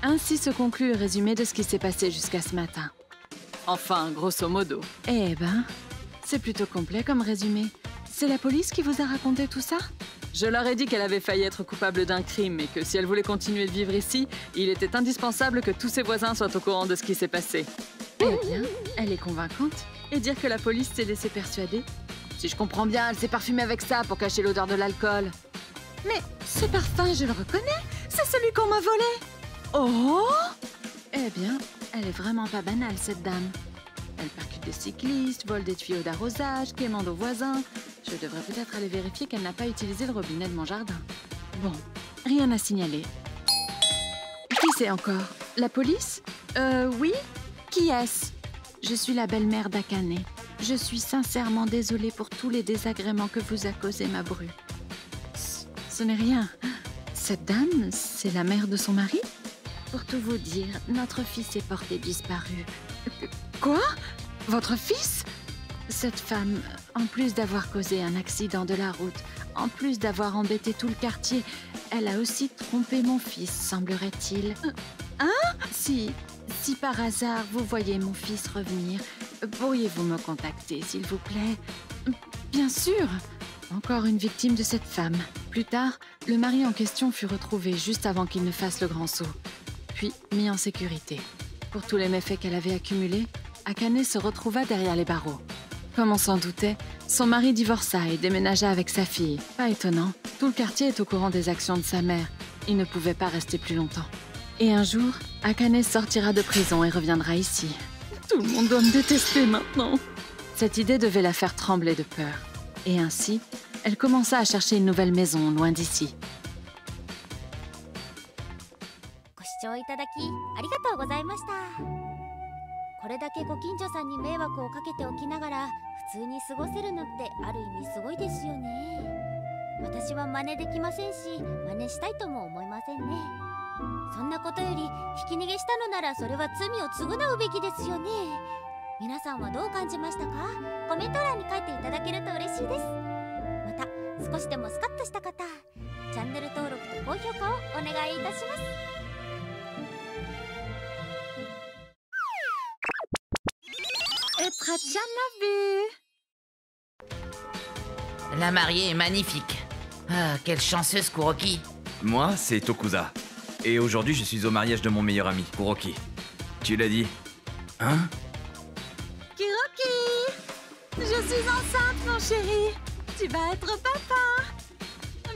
Ainsi se conclut le résumé de ce qui s'est passé jusqu'à ce matin. Enfin, grosso modo. Eh ben, c'est plutôt complet comme résumé. C'est la police qui vous a raconté tout ça? Je leur ai dit qu'elle avait failli être coupable d'un crime et que si elle voulait continuer de vivre ici, il était indispensable que tous ses voisins soient au courant de ce qui s'est passé. Eh bien, elle est convaincante. Et dire que la police s'est laissée persuader? Si je comprends bien, elle s'est parfumée avec ça pour cacher l'odeur de l'alcool. Mais ce parfum, je le reconnais. C'est celui qu'on m'a volé. Oh! Eh bien, elle est vraiment pas banale, cette dame. Elle percute des cyclistes, vole des tuyaux d'arrosage, quémande aux voisins. Je devrais peut-être aller vérifier qu'elle n'a pas utilisé le robinet de mon jardin. Bon, rien à signaler. Qui c'est encore? La police? Oui? Qui est-ce? Je suis la belle-mère d'Akane. Je suis sincèrement désolée pour tous les désagréments que vous a causés ma bru. Ce n'est rien. Cette dame, c'est la mère de son mari? Pour tout vous dire, notre fils est porté disparu. Quoi? Votre fils? Cette femme, en plus d'avoir causé un accident de la route, en plus d'avoir embêté tout le quartier, elle a aussi trompé mon fils, semblerait-il. Hein? Si par hasard vous voyez mon fils revenir, pourriez-vous me contacter, s'il vous plaît? Bien sûr! Encore une victime de cette femme. Plus tard, le mari en question fut retrouvé juste avant qu'il ne fasse le grand saut, puis mis en sécurité. Pour tous les méfaits qu'elle avait accumulés, Akane se retrouva derrière les barreaux. Comme on s'en doutait, son mari divorça et déménagea avec sa fille. Pas étonnant, tout le quartier est au courant des actions de sa mère. il ne pouvait pas rester plus longtemps. Et un jour, Akane sortira de prison et reviendra ici. Tout le monde doit me détester maintenant. Cette idée devait la faire trembler de peur. Et ainsi, elle commença à chercher une nouvelle maison loin d'ici. ご視聴いただきありがとうございました。これだけご近所さんに迷惑をかけておきながら普通に過ごせるのってある意味すごいですよね。私は真似できませんし、真似したいとも思いませんね。そんなことよりひき逃げしたのならそれは罪を償うべきですよね。皆さんはどう感じましたか？コメント欄に書いていただけると嬉しいです。また少しでもスカッとした方、チャンネル登録と高評価をお願いいたします。 Être à Chanabu. La mariée est magnifique. Ah, quelle chanceuse, Kuroki. Moi, c'est Tokuza. Et aujourd'hui, je suis au mariage de mon meilleur ami, Kuroki. Tu l'as dit. Hein? Kuroki! Je suis enceinte, mon chéri. Tu vas être papa.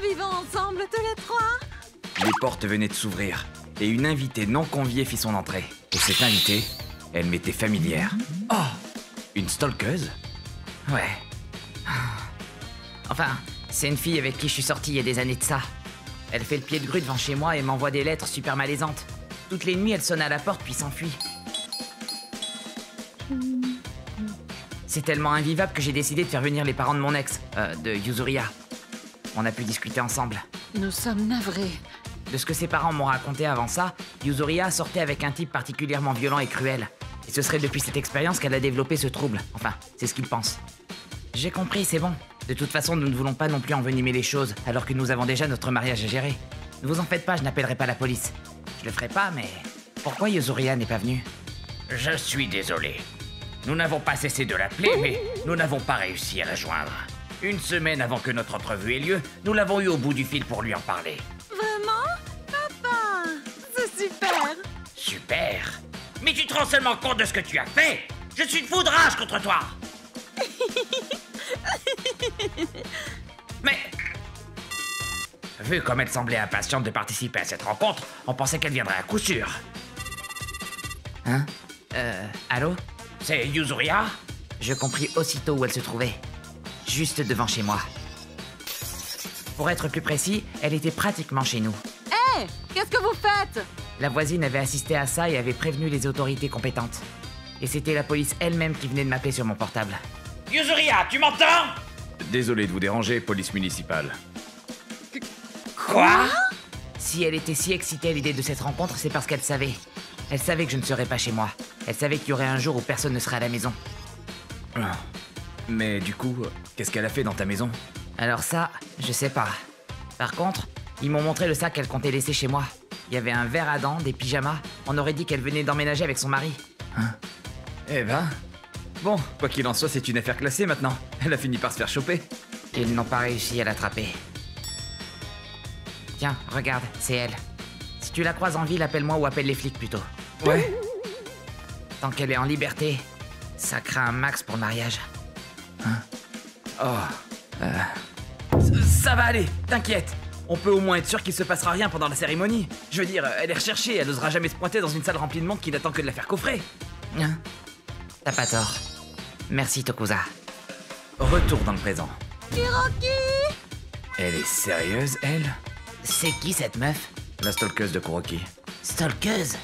Vivons ensemble tous les trois. Les portes venaient de s'ouvrir. Et une invitée non conviée fit son entrée. Et cette invitée, elle m'était familière. Oh! Une stalkeuse? Ouais. Enfin, c'est une fille avec qui je suis sorti il y a des années de ça. Elle fait le pied de grue devant chez moi et m'envoie des lettres super malaisantes. Toutes les nuits, elle sonne à la porte puis s'enfuit. C'est tellement invivable que j'ai décidé de faire venir les parents de mon ex, de Yuzuriha. On a pu discuter ensemble. Nous sommes navrés. De ce que ses parents m'ont raconté avant ça, Yuzuriha sortait avec un type particulièrement violent et cruel. Et ce serait depuis cette expérience qu'elle a développé ce trouble. Enfin, c'est ce qu'ils pensent. J'ai compris, c'est bon. De toute façon, nous ne voulons pas non plus envenimer les choses, alors que nous avons déjà notre mariage à gérer. Ne vous en faites pas, je n'appellerai pas la police. Je le ferai pas, mais... Pourquoi Yuzuriha n'est pas venue? Je suis désolé. Nous n'avons pas cessé de l'appeler, mais nous n'avons pas réussi à la joindre. Une semaine avant que notre entrevue ait lieu, nous l'avons eu au bout du fil pour lui en parler. Vraiment? Papa, c'est super. Super. Mais tu te rends seulement compte de ce que tu as fait? Je suis de foudrage contre toi. Mais... Vu comme elle semblait impatiente de participer à cette rencontre, on pensait qu'elle viendrait à coup sûr. Hein? Allô? C'est Yuzuriha? Je compris aussitôt où elle se trouvait. Juste devant chez moi. Pour être plus précis, elle était pratiquement chez nous. Hé! Qu'est-ce que vous faites? La voisine avait assisté à ça et avait prévenu les autorités compétentes. Et c'était la police elle-même qui venait de m'appeler sur mon portable. Yuzuriha, tu m'entends? Désolé de vous déranger, police municipale. Quoi? Si elle était si excitée à l'idée de cette rencontre, c'est parce qu'elle savait. Elle savait que je ne serais pas chez moi. Elle savait qu'il y aurait un jour où personne ne serait à la maison. Mais du coup, qu'est-ce qu'elle a fait dans ta maison? Alors ça, je sais pas. Par contre, ils m'ont montré le sac qu'elle comptait laisser chez moi. Il y avait un verre à dents, des pyjamas. On aurait dit qu'elle venait d'emménager avec son mari. Hein? Eh ben... Bon, quoi qu'il en soit, c'est une affaire classée maintenant. Elle a fini par se faire choper. Ils n'ont pas réussi à l'attraper. Tiens, regarde, c'est elle. Si tu la croises en ville, appelle-moi ou appelle les flics plutôt. Ouais. Tant qu'elle est en liberté, ça craint un max pour le mariage. Hein? Oh... Ça va aller, t'inquiète. On peut au moins être sûr qu'il se passera rien pendant la cérémonie. Je veux dire, elle est recherchée, elle n'osera jamais se pointer dans une salle remplie de monde qui n'attend que de la faire coffrer. Hein? T'as pas tort. Merci, Tokuza. Retour dans le présent. Kuroki! Elle est sérieuse, elle? C'est qui cette meuf? La stalkeuse de Kuroki. Stalkeuse?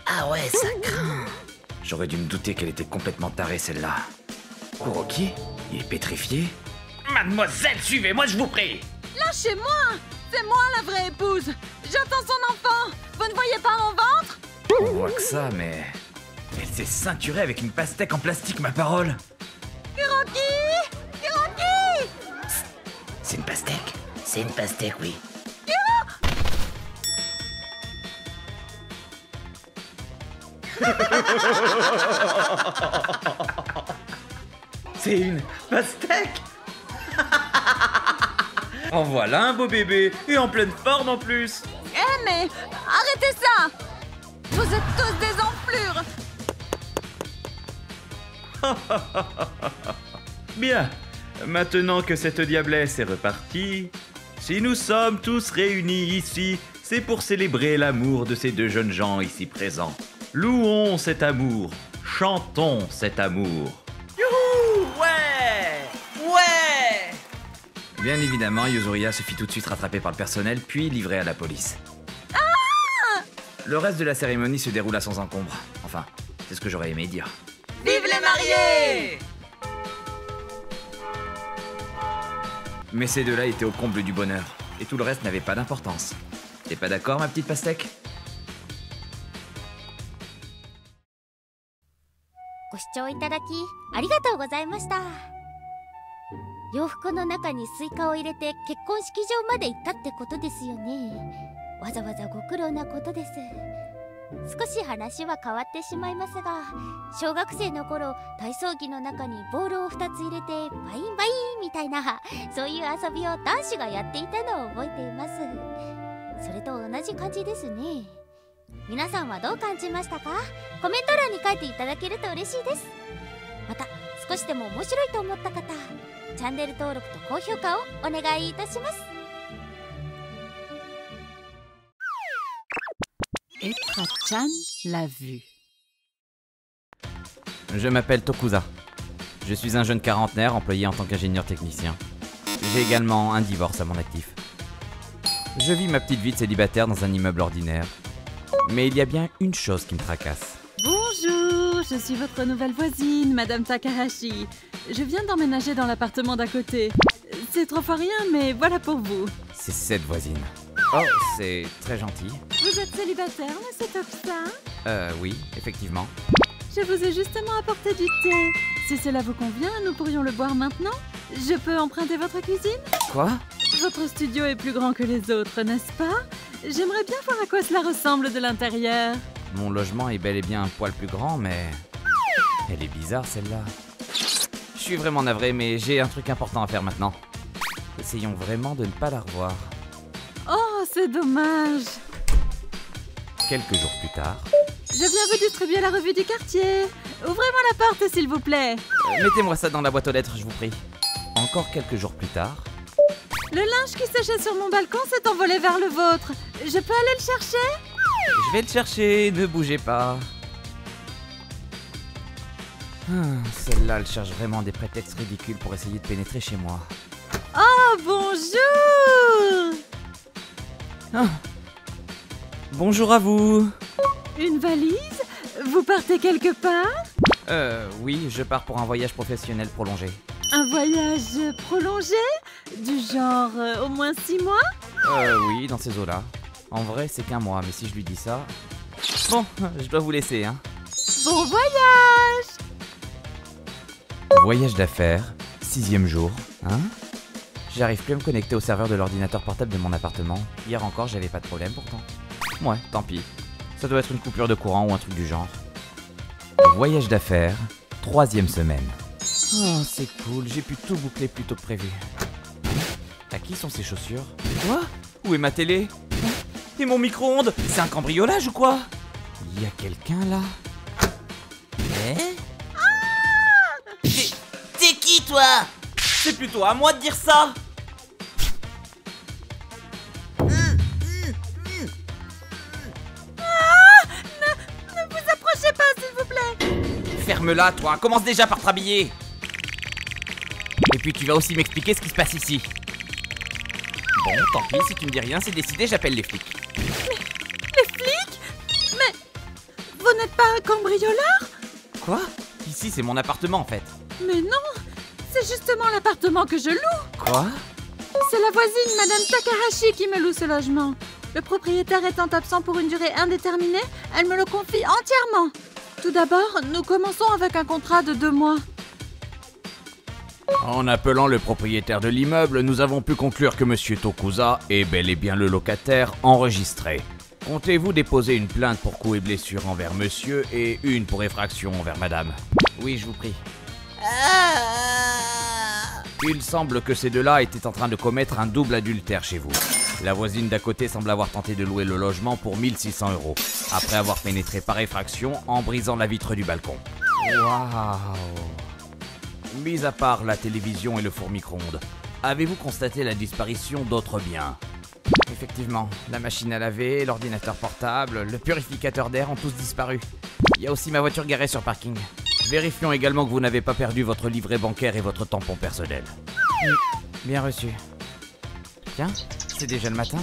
Ah ouais, ça craint. J'aurais dû me douter qu'elle était complètement tarée, celle-là. Kuroki? Il est pétrifié? Mademoiselle, suivez-moi, je vous prie. Lâchez-moi! C'est moi la vraie épouse! J'attends son enfant! Vous ne voyez pas mon ventre? On voit que ça, mais... Elle s'est ceinturée avec une pastèque en plastique, ma parole! Kuroki! Kuroki! C'est une pastèque? C'est une pastèque, oui. C'est une pastèque! En voilà un beau bébé, et en pleine forme en plus! Eh mais, arrêtez ça! Vous êtes tous des enflures! Bien, maintenant que cette diablesse est repartie, si nous sommes tous réunis ici, C'est pour célébrer l'amour de ces deux jeunes gens ici présents. Louons cet amour, chantons cet amour. Youhou! Ouais! Ouais! Bien évidemment, Yuzuria se fit tout de suite rattraper par le personnel, puis livré à la police. Le reste de la cérémonie se déroula sans encombre. Enfin, c'est ce que j'aurais aimé dire. Vive les mariés! Mais ces deux-là étaient au comble du bonheur, et tout le reste n'avait pas d'importance. T'es pas d'accord, ma petite pastèque? ご視聴いただきありがとうございました。洋服の中にスイカを入れて結婚式場まで行ったってことですよね。わざわざご苦労なことです。少し話は変わってしまいますが、小学生の頃体操着の中にボールを2つ入れてバインバインみたいな、そういう遊びを男子がやっていたのを覚えています。それと同じ感じですね。皆さんはどう感じましたか？コメント欄に書いていただけると嬉しいです。また少しでも面白いと思った方、チャンネル登録と高評価をお願いいたします。Etra-chan l'a vu. Je m'appelle Tokusa. Je suis un jeune quarantenaire employé en tant qu'ingénieur technicien. J'ai également un divorce à mon actif. Je vis ma petite vie de célibataire dans un immeuble ordinaire. Mais il y a bien une chose qui me tracasse. Bonjour, je suis votre nouvelle voisine, Madame Takahashi. Je viens d'emménager dans l'appartement d'à côté. C'est trop fois rien, mais voilà pour vous. C'est cette voisine. Oh, c'est très gentil. Vous êtes célibataire, monsieur Tokusa? Oui, effectivement. Je vous ai justement apporté du thé. Si cela vous convient, nous pourrions le boire maintenant. Je peux emprunter votre cuisine? Quoi? Votre studio est plus grand que les autres, n'est-ce pas? J'aimerais bien voir à quoi cela ressemble de l'intérieur. Mon logement est bel et bien un poil plus grand, mais... Elle est bizarre, celle-là. Je suis vraiment navré, mais j'ai un truc important à faire maintenant. Essayons vraiment de ne pas la revoir. Oh, c'est dommage. Quelques jours plus tard... Je viens vous distribuer la revue du quartier. Ouvrez-moi la porte, s'il vous plaît. Mettez-moi ça dans la boîte aux lettres, je vous prie. Encore quelques jours plus tard... Le linge qui séchait sur mon balcon s'est envolé vers le vôtre. Je peux aller le chercher? Je vais le chercher, ne bougez pas. Celle-là, elle cherche vraiment des prétextes ridicules pour essayer de pénétrer chez moi. Oh, bonjour! Ah. Bonjour à vous. Une valise? Vous partez quelque part? Oui, je pars pour un voyage professionnel prolongé. Un voyage prolongé? Du genre au moins 6 mois? Oui, dans ces eaux-là. En vrai, c'est qu'1 mois, mais si je lui dis ça... Bon, je dois vous laisser, hein. Bon voyage! Voyage d'affaires, 6e jour, hein? J'arrive plus à me connecter au serveur de l'ordinateur portable de mon appartement. Hier encore, j'avais pas de problème pourtant. Ouais, tant pis. Ça doit être une coupure de courant ou un truc du genre. Voyage d'affaires, 3e semaine. Oh, c'est cool, j'ai pu tout boucler plus tôt que prévu. À qui sont ces chaussures? Quoi? Où est ma télé? Et mon micro-ondes? C'est un cambriolage ou quoi? Il y a quelqu'un là? T'es qui, toi? C'est plutôt à moi de dire ça! Ne vous approchez pas, s'il vous plaît! Ferme-la, toi, commence déjà par te rhabiller! Et puis tu vas aussi m'expliquer ce qui se passe ici. Bon, tant pis, si tu me dis rien, c'est décidé, j'appelle les flics. Les flics? Mais... vous n'êtes pas un cambrioleur? Quoi? Ici, c'est mon appartement, en fait. Mais non! C'est justement l'appartement que je loue! Quoi? C'est la voisine, Madame Takahashi, qui me loue ce logement. Le propriétaire étant absent pour une durée indéterminée, elle me le confie entièrement. Tout d'abord, nous commençons avec un contrat de 2 mois. En appelant le propriétaire de l'immeuble, nous avons pu conclure que Monsieur Tokusa est bel et bien le locataire enregistré. Comptez-vous déposer une plainte pour coups et blessures envers monsieur et une pour effraction envers madame? Oui, je vous prie. Il semble que ces deux-là étaient en train de commettre un double adultère chez vous. La voisine d'à côté semble avoir tenté de louer le logement pour 1 600 €, après avoir pénétré par effraction en brisant la vitre du balcon. Waouh! Mis à part la télévision et le four micro-ondes, avez-vous constaté la disparition d'autres biens? Effectivement, la machine à laver, l'ordinateur portable, le purificateur d'air ont tous disparu. Il y a aussi ma voiture garée sur parking. Vérifions également que vous n'avez pas perdu votre livret bancaire et votre tampon personnel. Bien reçu. Tiens, c'est déjà le matin.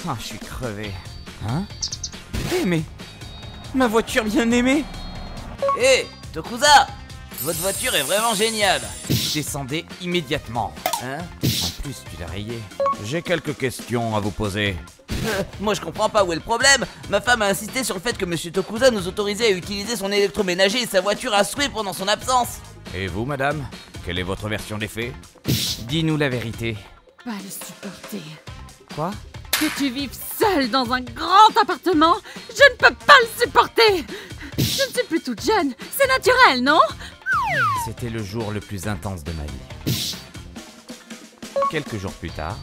Ah, je suis crevé. Hein? Mais... ma voiture bien aimée! Hé, Tokusa! Votre voiture est vraiment géniale! Descendez immédiatement. Hein? En plus, tu l'as rayé. J'ai quelques questions à vous poser. Moi je comprends pas où est le problème. Ma femme a insisté sur le fait que Monsieur Tokusa nous autorisait à utiliser son électroménager et sa voiture à souhait pendant son absence. Et vous, madame? Quelle est votre version des faits? Dis-nous la vérité. Pas le supporter. Quoi? Que tu vives seule dans un grand appartement, je ne peux pas le supporter. Je ne suis plus toute jeune, c'est naturel, non? C'était le jour le plus intense de ma vie. Quelques jours plus tard...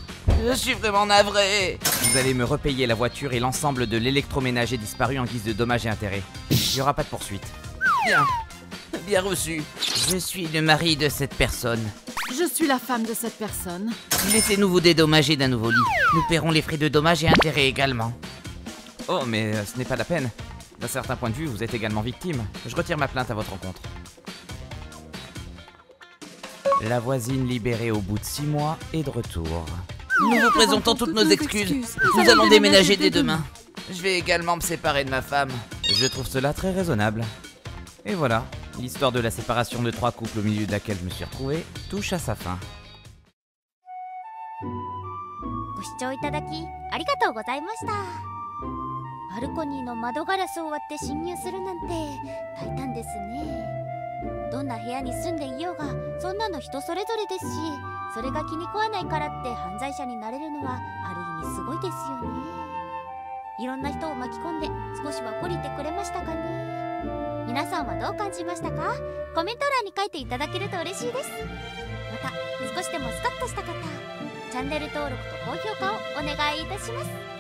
Je suis vraiment navré. Vous allez me repayer la voiture et l'ensemble de l'électroménager disparu en guise de dommages et intérêts. Il n'y aura pas de poursuite. Bien reçu. Je suis le mari de cette personne. Je suis la femme de cette personne. Laissez-nous vous dédommager d'un nouveau lit. Nous paierons les frais de dommages et intérêts également. Oh, mais ce n'est pas la peine. D'un certain point de vue, vous êtes également victime. Je retire ma plainte à votre encontre. La voisine libérée au bout de 6 mois est de retour. Nous vous présentons toutes nos excuses. Nous allons déménager dès demain. Je vais également me séparer de ma femme. Je trouve cela très raisonnable. Et voilà, l'histoire de la séparation de 3 couples au milieu de laquelle je me suis retrouvé touche à sa fin. ご視聴いただきありがとうございました。バルコニーの窓ガラスを割って侵入するなんて大胆ですね。どんな部屋に住んでいようがそんなの人それぞれですし、それが気に食わないからって犯罪者になれるのはある意味すごいですよね。いろんな人を巻き込んで少しは懲りてくれましたかね。皆さんはどう感じましたか？コメント欄に書いていただけると嬉しいです。また少しでもスカッとした方、チャンネル登録と高評価をお願いいたします。